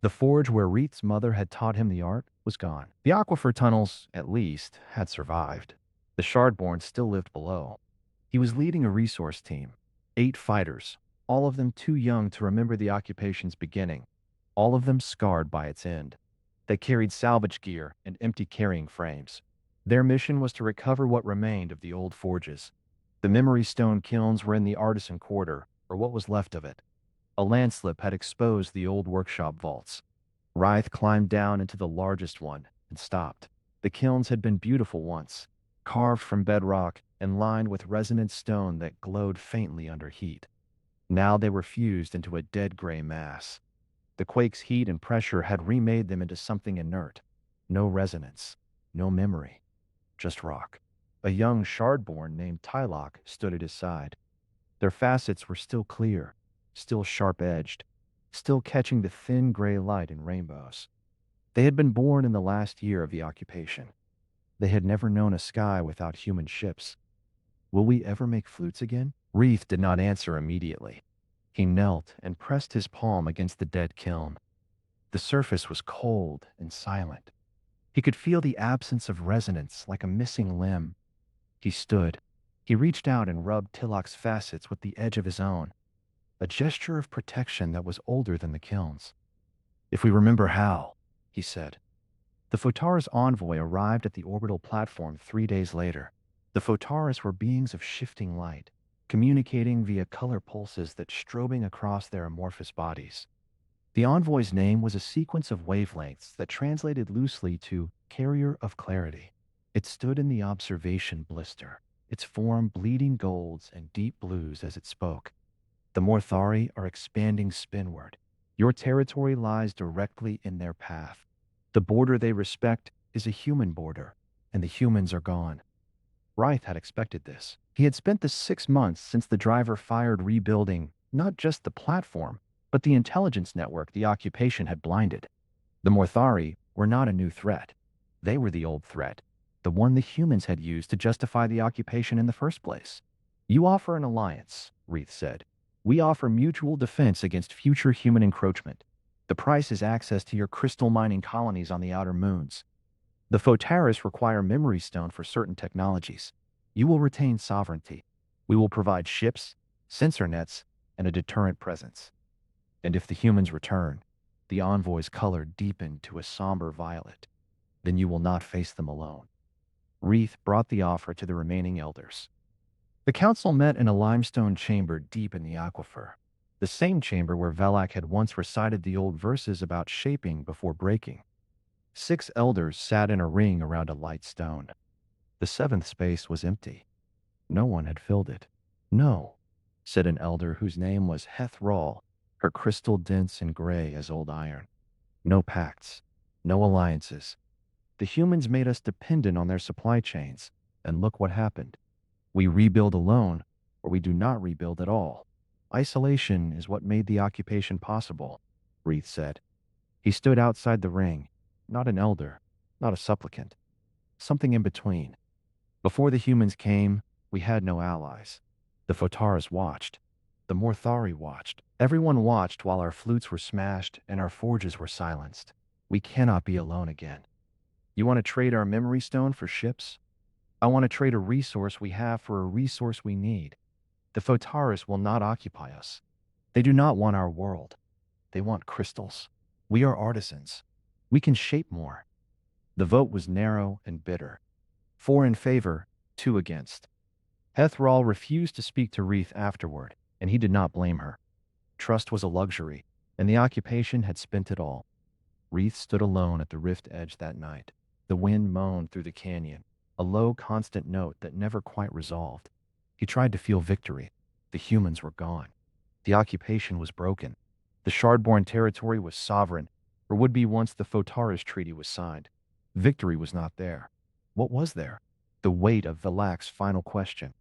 The forge where Ryth's mother had taught him the art was gone. The aquifer tunnels, at least, had survived. The Shardborn still lived below. He was leading a resource team, 8 fighters, all of them too young to remember the occupation's beginning, all of them scarred by its end. They carried salvage gear and empty carrying frames. Their mission was to recover what remained of the old forges. The memory stone kilns were in the artisan quarter, or what was left of it. A landslip had exposed the old workshop vaults. Ryth climbed down into the largest one and stopped. The kilns had been beautiful once, carved from bedrock and lined with resonant stone that glowed faintly under heat. Now they were fused into a dead gray mass. The quake's heat and pressure had remade them into something inert. No resonance, no memory, just rock. A young Shardborn named Tylok stood at his side. Their facets were still clear, still sharp-edged, still catching the thin gray light in rainbows. They had been born in the last year of the occupation. They had never known a sky without human ships. Will we ever make flutes again? Ryth did not answer immediately. He knelt and pressed his palm against the dead kiln. The surface was cold and silent. He could feel the absence of resonance like a missing limb. He stood. He reached out and rubbed Tilok's facets with the edge of his own, a gesture of protection that was older than the kilns. If we remember how, he said. The Photara's envoy arrived at the orbital platform 3 days later. The Photaras were beings of shifting light, communicating via color pulses that strobing across their amorphous bodies. The envoy's name was a sequence of wavelengths that translated loosely to carrier of clarity. It stood in the observation blister, its form bleeding golds and deep blues as it spoke. The Morthari are expanding spinward. Your territory lies directly in their path. The border they respect is a human border, and the humans are gone. Ryth had expected this. He had spent the 6 months since the driver fired rebuilding not just the platform, but the intelligence network the occupation had blinded. The Morthari were not a new threat. They were the old threat, the one the humans had used to justify the occupation in the first place. You offer an alliance, Ryth said. We offer mutual defense against future human encroachment. The price is access to your crystal mining colonies on the outer moons. The Photaris require memory stone for certain technologies. You will retain sovereignty. We will provide ships, sensor nets, and a deterrent presence. And if the humans return, the envoy's color deepened to a somber violet, then you will not face them alone. Ryth brought the offer to the remaining elders. The council met in a limestone chamber deep in the aquifer, the same chamber where Velak had once recited the old verses about shaping before breaking. 6 elders sat in a ring around a light stone. The 7th space was empty. No one had filled it. No, said an elder whose name was HFY, her crystal dense and gray as old iron. No pacts, no alliances. The humans made us dependent on their supply chains, and look what happened. We rebuild alone, or we do not rebuild at all. Isolation is what made the occupation possible, Ryth said. He stood outside the ring, not an elder, not a supplicant, something in between. Before the humans came, we had no allies. The Photaris watched. The Morthari watched. Everyone watched while our flutes were smashed and our forges were silenced. We cannot be alone again. You want to trade our memory stone for ships? I want to trade a resource we have for a resource we need. The Photaris will not occupy us. They do not want our world. They want crystals. We are artisans. We can shape more. The vote was narrow and bitter. 4 in favor, 2 against. HFY refused to speak to Ryth afterward, and he did not blame her. Trust was a luxury, and the occupation had spent it all. Ryth stood alone at the rift edge that night. The wind moaned through the canyon, a low, constant note that never quite resolved. He tried to feel victory. The humans were gone. The occupation was broken. The Shardborn territory was sovereign, or would be once the Photaris Treaty was signed. Victory was not there. What was there? The weight of Velak's final question.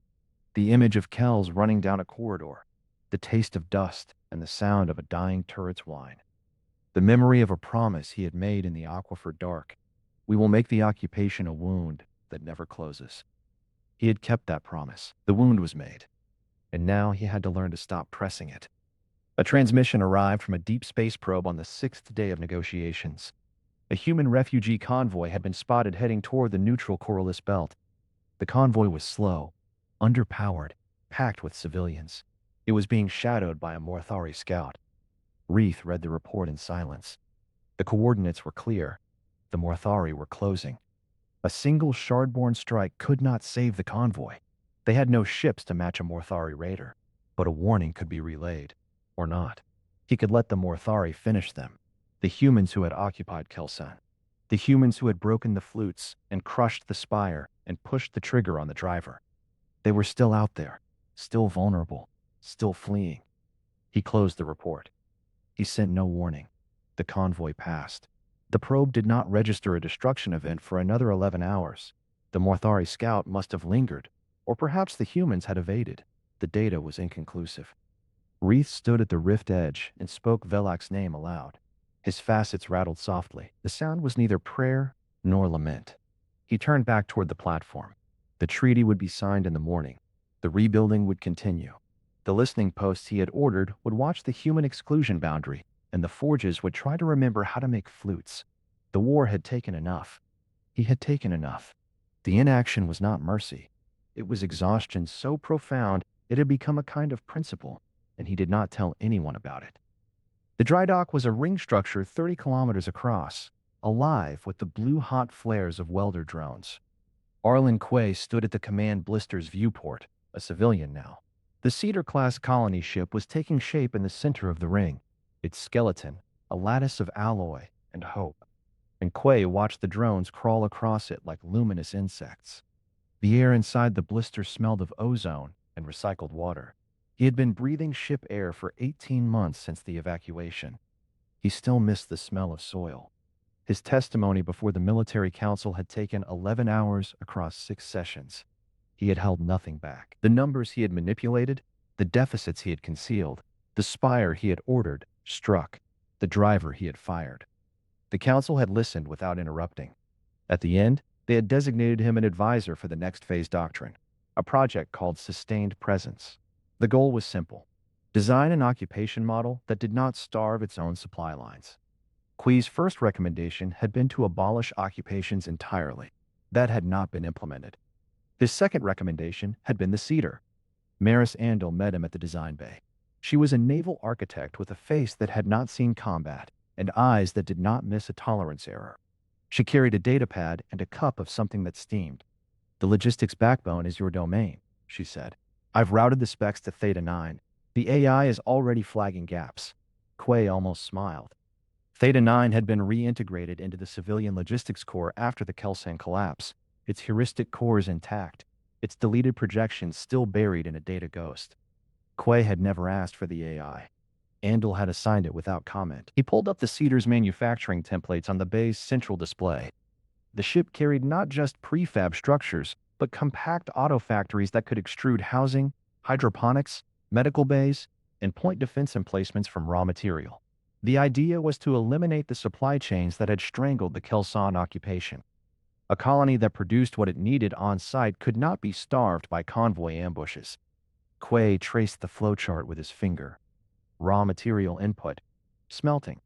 The image of Kells running down a corridor. The taste of dust and the sound of a dying turret's whine. The memory of a promise he had made in the aquifer dark. We will make the occupation a wound that never closes. He had kept that promise. The wound was made. And now he had to learn to stop pressing it. A transmission arrived from a deep space probe on the 6th day of negotiations. A human refugee convoy had been spotted heading toward the neutral Corylus belt. The convoy was slow, underpowered, packed with civilians. It was being shadowed by a Morthari scout. Ryth read the report in silence. The coordinates were clear. The Morthari were closing. A single Shardborn strike could not save the convoy. They had no ships to match a Morthari raider, but a warning could be relayed. Or not. He could let the Morthari finish them. The humans who had occupied Kelsan. The humans who had broken the flutes and crushed the spire and pushed the trigger on the driver. They were still out there, still vulnerable, still fleeing. He closed the report. He sent no warning. The convoy passed. The probe did not register a destruction event for another 11 hours. The Morthari scout must have lingered, or perhaps the humans had evaded. The data was inconclusive. Ryth stood at the rift edge and spoke Velak's name aloud. His facets rattled softly. The sound was neither prayer nor lament. He turned back toward the platform. The treaty would be signed in the morning. The rebuilding would continue. The listening posts he had ordered would watch the human exclusion boundary, and the forges would try to remember how to make flutes. The war had taken enough. He had taken enough. The inaction was not mercy. It was exhaustion so profound it had become a kind of principle, and he did not tell anyone about it. The dry dock was a ring structure 30 kilometers across, alive with the blue-hot flares of welder drones. Arlen Quay stood at the command blister's viewport, a civilian now. The Cedar-class colony ship was taking shape in the center of the ring, its skeleton, a lattice of alloy and hope, and Quay watched the drones crawl across it like luminous insects. The air inside the blister smelled of ozone and recycled water. He had been breathing ship air for 18 months since the evacuation. He still missed the smell of soil. His testimony before the military council had taken 11 hours across 6 sessions. He had held nothing back. The numbers he had manipulated, the deficits he had concealed, the spire he had ordered, struck, the driver he had fired. The council had listened without interrupting. At the end, they had designated him an advisor for the next phase doctrine, a project called Sustained Presence. The goal was simple: design an occupation model that did not starve its own supply lines. Quay's first recommendation had been to abolish occupations entirely. That had not been implemented. His second recommendation had been the cedar. Maris Andal met him at the design bay. She was a naval architect with a face that had not seen combat and eyes that did not miss a tolerance error. She carried a data pad and a cup of something that steamed. "The logistics backbone is your domain," she said. "I've routed the specs to Theta 9. The AI is already flagging gaps." Quay almost smiled. Theta 9 had been reintegrated into the civilian logistics core after the Kelsan collapse, its heuristic cores intact, its deleted projections still buried in a data ghost. Quay had never asked for the AI. Andal had assigned it without comment. He pulled up the Cedar's manufacturing templates on the bay's central display. The ship carried not just prefab structures, but compact auto factories that could extrude housing, hydroponics, medical bays, and point defense emplacements from raw material. The idea was to eliminate the supply chains that had strangled the Kelsan occupation. A colony that produced what it needed on site could not be starved by convoy ambushes. Quay traced the flowchart with his finger. Raw material input, smelting,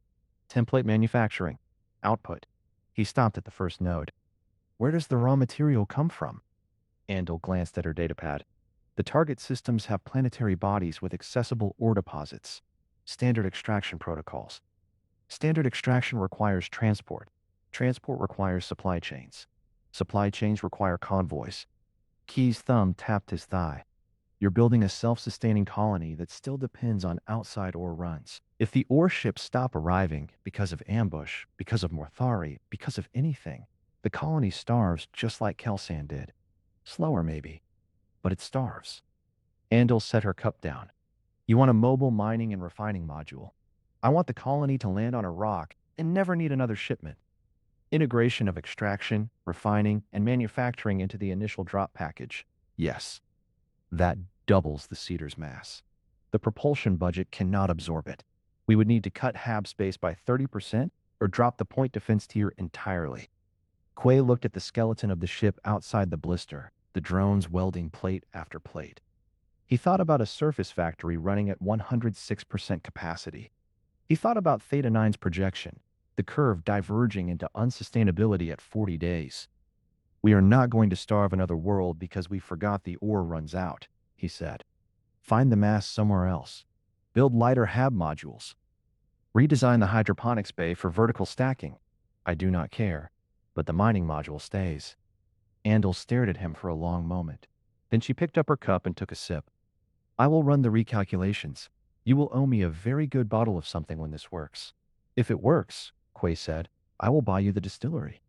template manufacturing, output. He stopped at the first node. "Where does the raw material come from?" Andal glanced at her datapad. "The target systems have planetary bodies with accessible ore deposits. Standard extraction protocols. Standard extraction requires transport. Transport requires supply chains. Supply chains require convoys." Key's thumb tapped his thigh. "You're building a self-sustaining colony that still depends on outside ore runs. If the ore ships stop arriving because of ambush, because of Morthari, because of anything, the colony starves just like Kelsan did. Slower maybe, but it starves." Andal set her cup down. "You want a mobile mining and refining module. I want the colony to land on a rock and never need another shipment. Integration of extraction, refining, and manufacturing into the initial drop package. Yes. That doubles the Cedar's mass. The propulsion budget cannot absorb it. We would need to cut hab space by 30% or drop the point defense tier entirely." Quay looked at the skeleton of the ship outside the blister, the drones welding plate after plate. He thought about a surface factory running at 106% capacity. He thought about Theta 9's projection, the curve diverging into unsustainability at 40 days. "We are not going to starve another world because we forgot the ore runs out," he said. "Find the mass somewhere else. Build lighter hab modules. Redesign the hydroponics bay for vertical stacking. I do not care, but the mining module stays." Andal stared at him for a long moment. Then she picked up her cup and took a sip. "I will run the recalculations. You will owe me a very good bottle of something when this works." "If it works," Quay said, "I will buy you the distillery."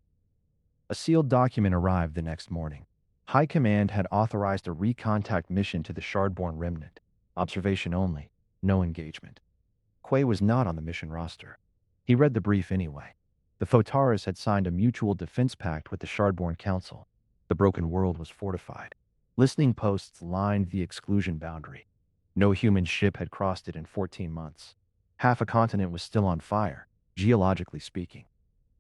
A sealed document arrived the next morning. High Command had authorized a recontact mission to the Shardborn Remnant. Observation only, no engagement. Quay was not on the mission roster. He read the brief anyway. The Photaras had signed a mutual defense pact with the Shardborn Council. The broken world was fortified. Listening posts lined the exclusion boundary. No human ship had crossed it in 14 months. Half a continent was still on fire, geologically speaking.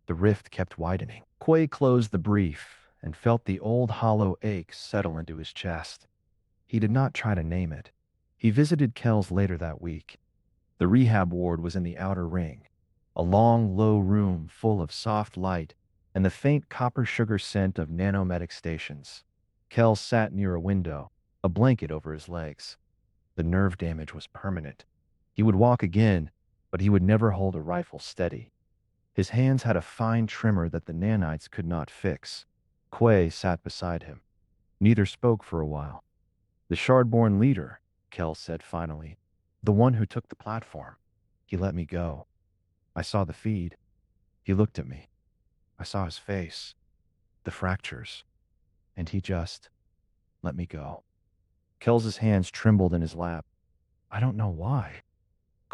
The rift kept widening. Quay closed the brief and felt the old hollow ache settle into his chest. He did not try to name it. He visited Kells later that week. The rehab ward was in the outer ring, a long, low room full of soft light and the faint copper sugar scent of nanomedic stations. Kells sat near a window, a blanket over his legs. The nerve damage was permanent. He would walk again, but he would never hold a rifle steady. His hands had a fine tremor that the nanites could not fix. Quay sat beside him. Neither spoke for a while. "The Shardborn leader," Kells said finally. "The one who took the platform. He let me go." I saw the feed. He looked at me. I saw his face, the fractures, and he just let me go. Kels's hands trembled in his lap. I don't know why.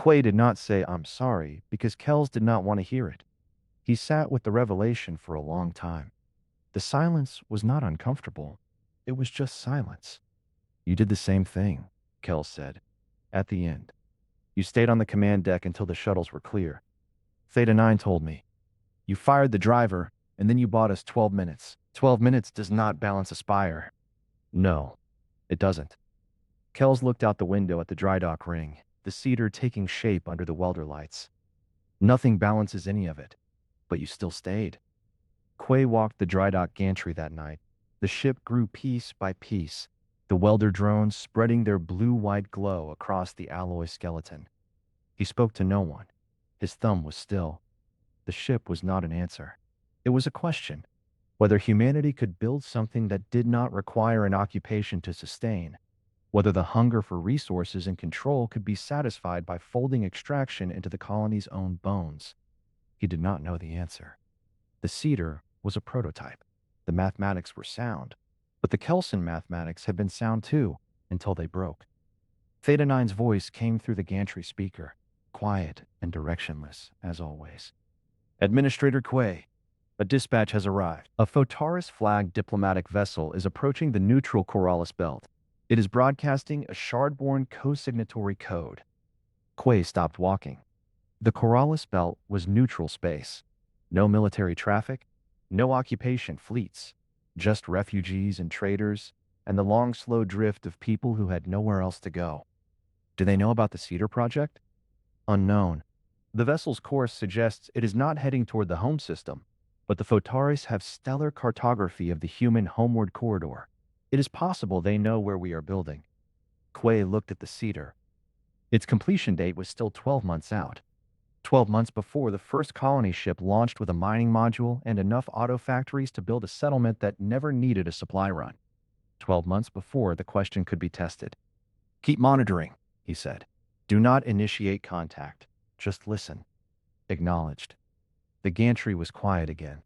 Quay did not say, I'm sorry, because Kels did not want to hear it. He sat with the revelation for a long time. The silence was not uncomfortable. It was just silence. You did the same thing, Kels said. At the end. You stayed on the command deck until the shuttles were clear. Theta 9 told me. You fired the driver, and then you bought us 12 minutes. 12 minutes does not balance a spire. No, it doesn't. Kels looked out the window at the dry dock ring, the cedar taking shape under the welder lights. Nothing balances any of it, but you still stayed. Quay walked the dry dock gantry that night. The ship grew piece by piece, the welder drones spreading their blue-white glow across the alloy skeleton. He spoke to no one. His thumb was still. The ship was not an answer. It was a question, whether humanity could build something that did not require an occupation to sustain, whether the hunger for resources and control could be satisfied by folding extraction into the colony's own bones. He did not know the answer. The cedar was a prototype. The mathematics were sound, but the Kelsan mathematics had been sound too, until they broke. Theta 9's voice came through the gantry speaker, quiet and directionless, as always. Administrator Quay, a dispatch has arrived. A Photaris-flagged diplomatic vessel is approaching the neutral Corollis belt. It is broadcasting a Shardborn co-signatory code. Quay stopped walking. The Corollis belt was neutral space. No military traffic, no occupation fleets, just refugees and traders, and the long, slow drift of people who had nowhere else to go. Do they know about the Cedar Project? Unknown. The vessel's course suggests it is not heading toward the home system, but the Photaris have stellar cartography of the human homeward corridor. It is possible they know where we are building. Quay looked at the Cedar. Its completion date was still 12 months out. 12 months before the first colony ship launched with a mining module and enough auto factories to build a settlement that never needed a supply run. 12 months before the question could be tested. Keep monitoring, he said. Do not initiate contact. Just listen. Acknowledged. The gantry was quiet again.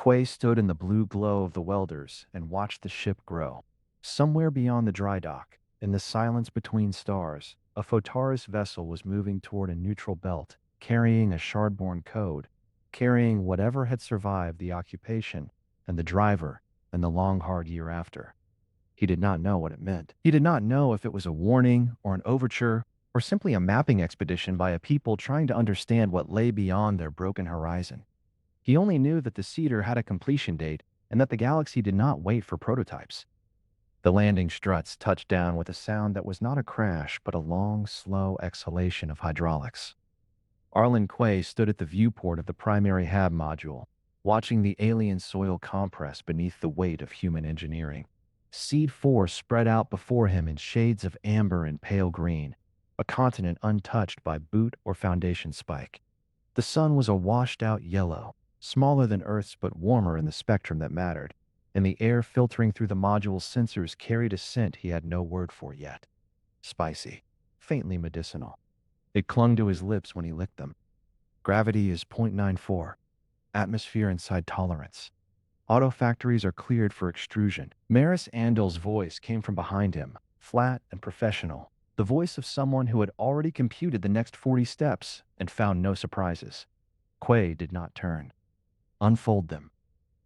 Quay stood in the blue glow of the welders and watched the ship grow. Somewhere beyond the dry dock, in the silence between stars, a Photaris vessel was moving toward a neutral belt, carrying a Shardborn code, carrying whatever had survived the occupation and the driver and the long, hard year after. He did not know what it meant. He did not know if it was a warning or an overture or simply a mapping expedition by a people trying to understand what lay beyond their broken horizon. He only knew that the Cedar had a completion date and that the galaxy did not wait for prototypes. The landing struts touched down with a sound that was not a crash but a long, slow exhalation of hydraulics. Arlen Quay stood at the viewport of the primary HAB module, watching the alien soil compress beneath the weight of human engineering. Seed 4 spread out before him in shades of amber and pale green, a continent untouched by boot or foundation spike. The sun was a washed-out yellow, smaller than Earth's but warmer in the spectrum that mattered, and the air filtering through the module's sensors carried a scent he had no word for yet. Spicy, faintly medicinal. It clung to his lips when he licked them. Gravity is 0.94. Atmosphere inside tolerance. Auto factories are cleared for extrusion. Maris Andel's voice came from behind him, flat and professional. The voice of someone who had already computed the next 40 steps and found no surprises. Quay did not turn. Unfold them.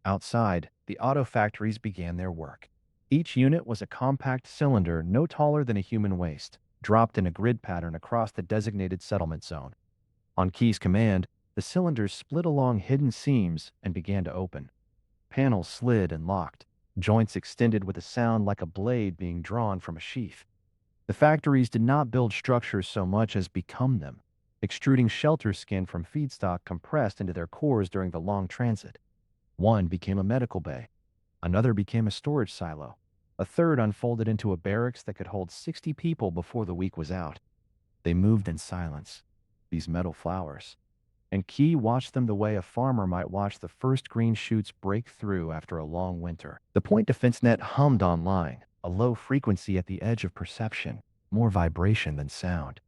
Outside, the auto factories began their work. Each unit was a compact cylinder no taller than a human waist, dropped in a grid pattern across the designated settlement zone. On Key's command, the cylinders split along hidden seams and began to open. Panels slid and locked, joints extended with a sound like a blade being drawn from a sheath. The factories did not build structures so much as become them, extruding shelter skin from feedstock compressed into their cores during the long transit. One became a medical bay. Another became a storage silo. A third unfolded into a barracks that could hold 60 people before the week was out. They moved in silence, these metal flowers, and Key watched them the way a farmer might watch the first green shoots break through after a long winter. The point defense net hummed online, a low frequency at the edge of perception, more vibration than sound.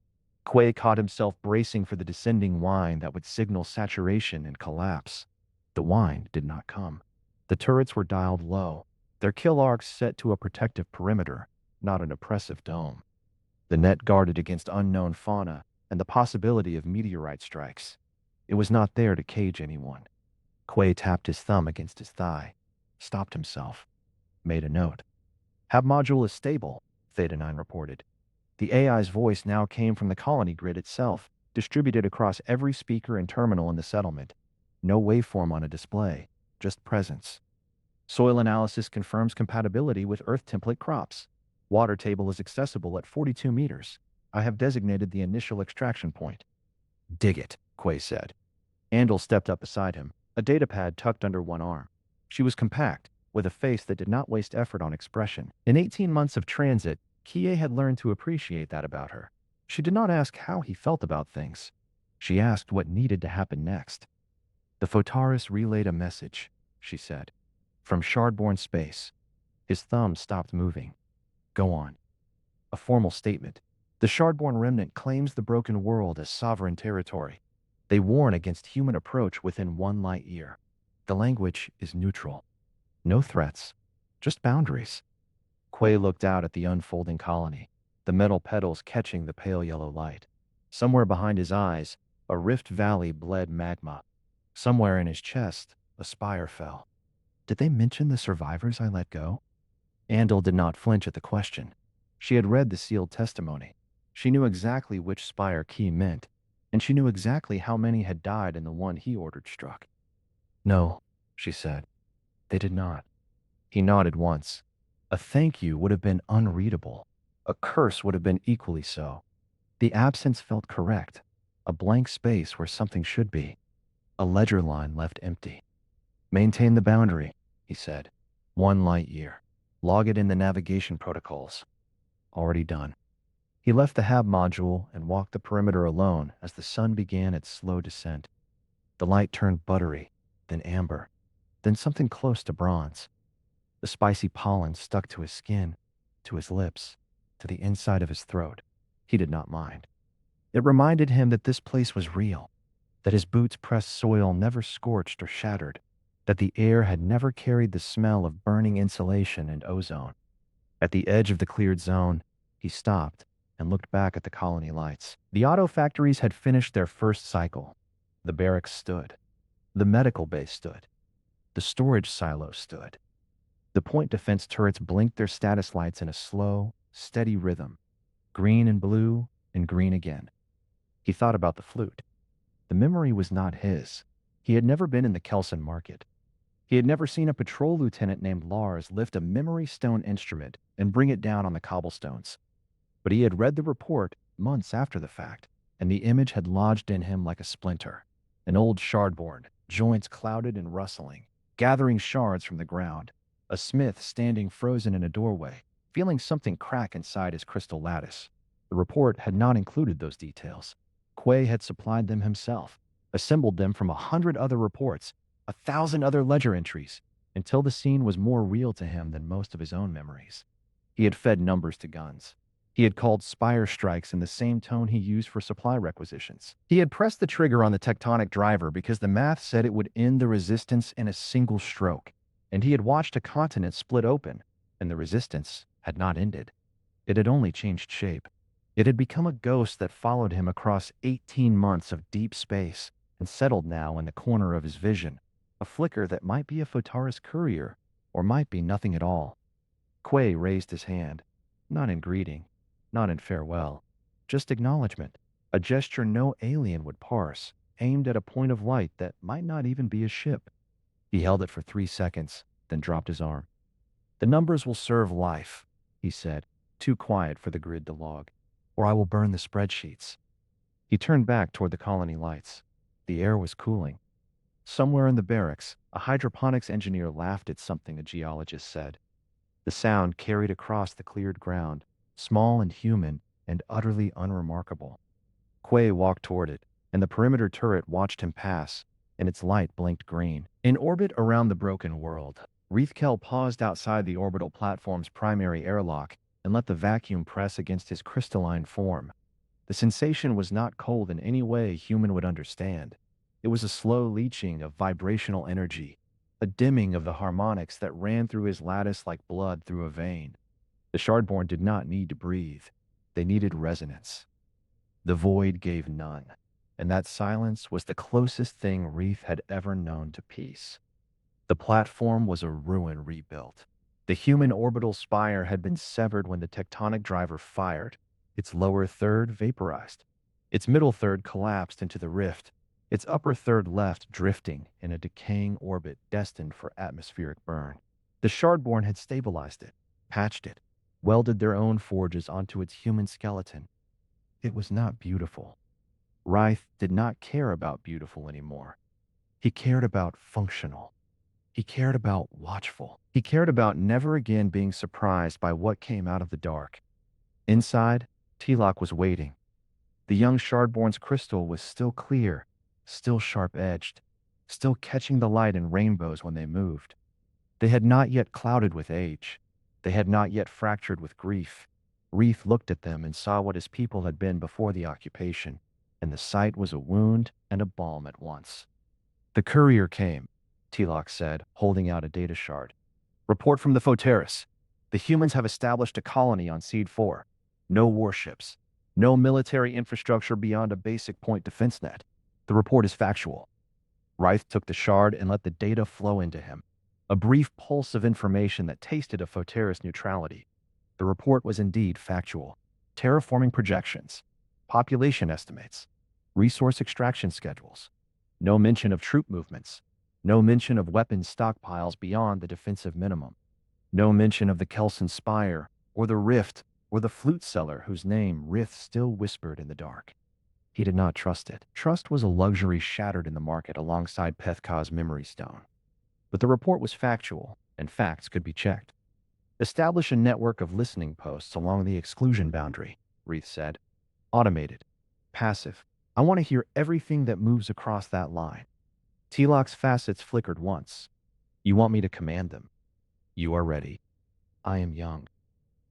Quay caught himself bracing for the descending whine that would signal saturation and collapse. The whine did not come. The turrets were dialed low, their kill arcs set to a protective perimeter, not an oppressive dome. The net guarded against unknown fauna and the possibility of meteorite strikes. It was not there to cage anyone. Quay tapped his thumb against his thigh, stopped himself, made a note. Hab module is stable, Theta 9 reported. The AI's voice now came from the colony grid itself, distributed across every speaker and terminal in the settlement. No waveform on a display, just presence. Soil analysis confirms compatibility with Earth template crops. Water table is accessible at 42 meters. I have designated the initial extraction point. Dig it, Quay said. Andal stepped up beside him, a datapad tucked under one arm. She was compact, with a face that did not waste effort on expression. In 18 months of transit, Kie had learned to appreciate that about her. She did not ask how he felt about things. She asked what needed to happen next. The Photaris relayed a message, she said. From Shardborn space. His thumb stopped moving. Go on. A formal statement. The Shardborn remnant claims the broken world as sovereign territory. They warn against human approach within 1 light year. The language is neutral. No threats, just boundaries. Quay looked out at the unfolding colony, the metal petals catching the pale yellow light. Somewhere behind his eyes, a rift valley bled magma. Somewhere in his chest, a spire fell. Did they mention the survivors I let go? Andal did not flinch at the question. She had read the sealed testimony. She knew exactly which spire Key meant, and she knew exactly how many had died in the one he ordered struck. No, she said. They did not. He nodded once. A thank you would have been unreadable. A curse would have been equally so. The absence felt correct. A blank space where something should be. A ledger line left empty. Maintain the boundary, he said. 1 light year. Log it in the navigation protocols. Already done. He left the Hab module and walked the perimeter alone as the sun began its slow descent. The light turned buttery, then amber, then something close to bronze. The spicy pollen stuck to his skin, to his lips, to the inside of his throat. He did not mind. It reminded him that this place was real, that his boots' pressed soil never scorched or shattered, that the air had never carried the smell of burning insulation and ozone. At the edge of the cleared zone, he stopped and looked back at the colony lights. The auto factories had finished their first cycle. The barracks stood. The medical base stood. The storage silo stood. The point defense turrets blinked their status lights in a slow, steady rhythm. Green and blue, and green again. He thought about the flute. The memory was not his. He had never been in the Kelsan market. He had never seen a patrol lieutenant named Lars lift a memory stone instrument and bring it down on the cobblestones. But he had read the report months after the fact, and the image had lodged in him like a splinter. An old Shardborn, joints clouded and rustling, gathering shards from the ground. A smith standing frozen in a doorway, feeling something crack inside his crystal lattice. The report had not included those details. Quay had supplied them himself, assembled them from 100 other reports, 1,000 other ledger entries, until the scene was more real to him than most of his own memories. He had fed numbers to guns. He had called spire strikes in the same tone he used for supply requisitions. He had pressed the trigger on the tectonic driver because the math said it would end the resistance in a single stroke. And he had watched a continent split open, and the resistance had not ended. It had only changed shape. It had become a ghost that followed him across 18 months of deep space and settled now in the corner of his vision, a flicker that might be a Photaris courier or might be nothing at all. Quay raised his hand, not in greeting, not in farewell, just acknowledgement, a gesture no alien would parse, aimed at a point of light that might not even be a ship. He held it for 3 seconds, then dropped his arm. The numbers will serve life, he said, too quiet for the grid to log, or I will burn the spreadsheets. He turned back toward the colony lights. The air was cooling. Somewhere in the barracks, a hydroponics engineer laughed at something a geologist said. The sound carried across the cleared ground, small and human and utterly unremarkable. Quay walked toward it, and the perimeter turret watched him pass, and its light blinked green. In orbit around the broken world, Ryth-Kel paused outside the orbital platform's primary airlock and let the vacuum press against his crystalline form. The sensation was not cold in any way human would understand. It was a slow leaching of vibrational energy, a dimming of the harmonics that ran through his lattice like blood through a vein. The Shardborn did not need to breathe. They needed resonance. The void gave none, and that silence was the closest thing Ryth had ever known to peace. The platform was a ruin rebuilt. The human orbital spire had been severed when the tectonic driver fired. Its lower third vaporized. Its middle third collapsed into the rift, its upper third left drifting in a decaying orbit destined for atmospheric burn. The Shardborn had stabilized it, patched it, welded their own forges onto its human skeleton. It was not beautiful. Ryth did not care about beautiful anymore. He cared about functional. He cared about watchful. He cared about never again being surprised by what came out of the dark. Inside, Tilak was waiting. The young Shardborn's crystal was still clear, still sharp-edged, still catching the light in rainbows when they moved. They had not yet clouded with age. They had not yet fractured with grief. Ryth looked at them and saw what his people had been before the occupation, and the sight was a wound and a balm at once. The courier came, Tilak said, holding out a data shard. Report from the Photeris. The humans have established a colony on Seed 4. No warships. No military infrastructure beyond a basic point defense net. The report is factual. Ryth took the shard and let the data flow into him. A brief pulse of information that tasted of Photeris neutrality. The report was indeed factual. Terraforming projections. Population estimates. Resource extraction schedules. No mention of troop movements. No mention of weapons stockpiles beyond the defensive minimum. No mention of the Kelsan spire, or the rift, or the flute seller whose name Ryth still whispered in the dark. He did not trust it. Trust was a luxury shattered in the market alongside Pethka's memory stone. But the report was factual, and facts could be checked. Establish a network of listening posts along the exclusion boundary, Ryth said. Automated. Passive. I want to hear everything that moves across that line. Tilak's facets flickered once. You want me to command them? You are ready. I am young.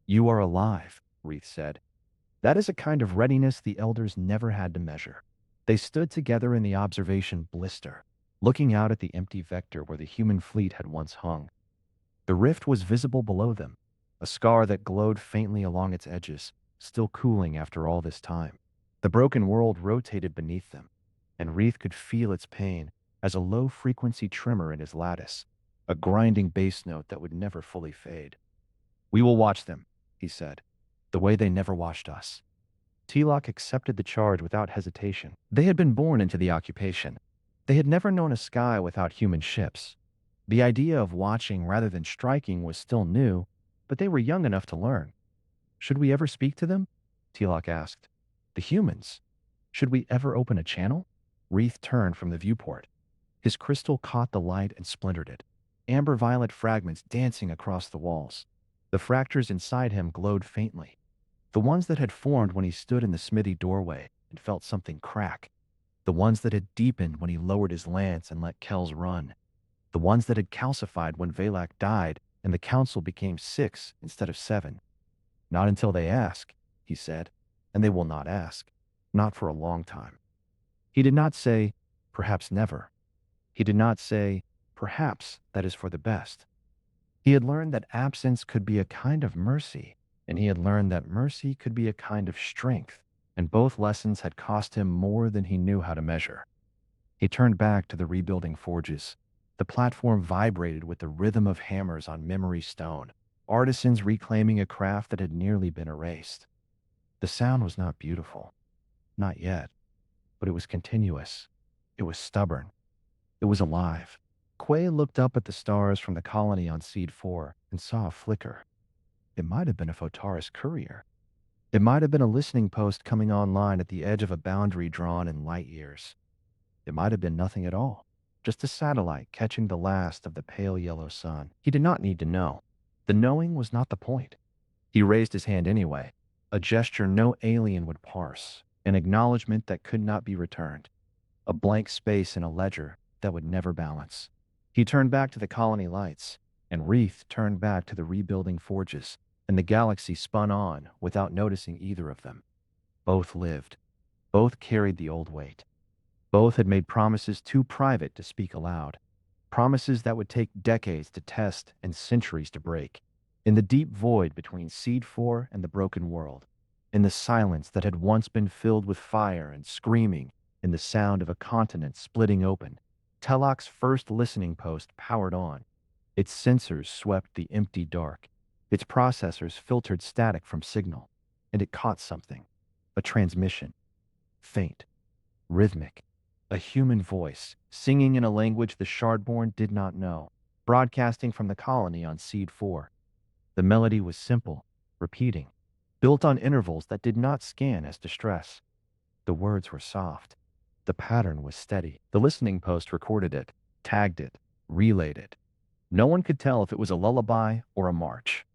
You are alive, Ryth said. That is a kind of readiness the elders never had to measure. They stood together in the observation blister, looking out at the empty vector where the human fleet had once hung. The rift was visible below them, a scar that glowed faintly along its edges, still cooling after all this time. The broken world rotated beneath them, and Ryth could feel its pain as a low-frequency tremor in his lattice, a grinding bass note that would never fully fade. We will watch them, he said, the way they never watched us. Tilak accepted the charge without hesitation. They had been born into the occupation. They had never known a sky without human ships. The idea of watching rather than striking was still new, but they were young enough to learn. Should we ever speak to them? Tilak asked. The humans. Should we ever open a channel? Ryth turned from the viewport. His crystal caught the light and splintered it, amber-violet fragments dancing across the walls. The fractures inside him glowed faintly, the ones that had formed when he stood in the smithy doorway and felt something crack, the ones that had deepened when he lowered his lance and let Kells run, the ones that had calcified when Velak died and the council became 6 instead of 7. Not until they ask, he said, and they will not ask, not for a long time. He did not say, perhaps never. He did not say, perhaps that is for the best. He had learned that absence could be a kind of mercy, and he had learned that mercy could be a kind of strength, and both lessons had cost him more than he knew how to measure. He turned back to the rebuilding forges. The platform vibrated with the rhythm of hammers on memory stone, artisans reclaiming a craft that had nearly been erased. The sound was not beautiful. Not yet. But it was continuous. It was stubborn. It was alive. Quay looked up at the stars from the colony on Seed 4 and saw a flicker. It might have been a Photaris courier. It might have been a listening post coming online at the edge of a boundary drawn in light years. It might have been nothing at all, just a satellite catching the last of the pale yellow sun. He did not need to know. The knowing was not the point. He raised his hand anyway, a gesture no alien would parse, an acknowledgement that could not be returned, a blank space in a ledger that would never balance. He turned back to the colony lights, and Ryth turned back to the rebuilding forges, and the galaxy spun on without noticing either of them. Both lived. Both carried the old weight. Both had made promises too private to speak aloud. Promises that would take decades to test and centuries to break. In the deep void between Seed 4 and the broken world. In the silence that had once been filled with fire and screaming, in the sound of a continent splitting open, Telok's first listening post powered on. Its sensors swept the empty dark. Its processors filtered static from signal. And it caught something. A transmission. Faint. Rhythmic. A human voice, singing in a language the Shardborn did not know, broadcasting from the colony on Seed 4. The melody was simple, repeating, built on intervals that did not scan as distress. The words were soft. The pattern was steady. The listening post recorded it, tagged it, relayed it. No one could tell if it was a lullaby or a march.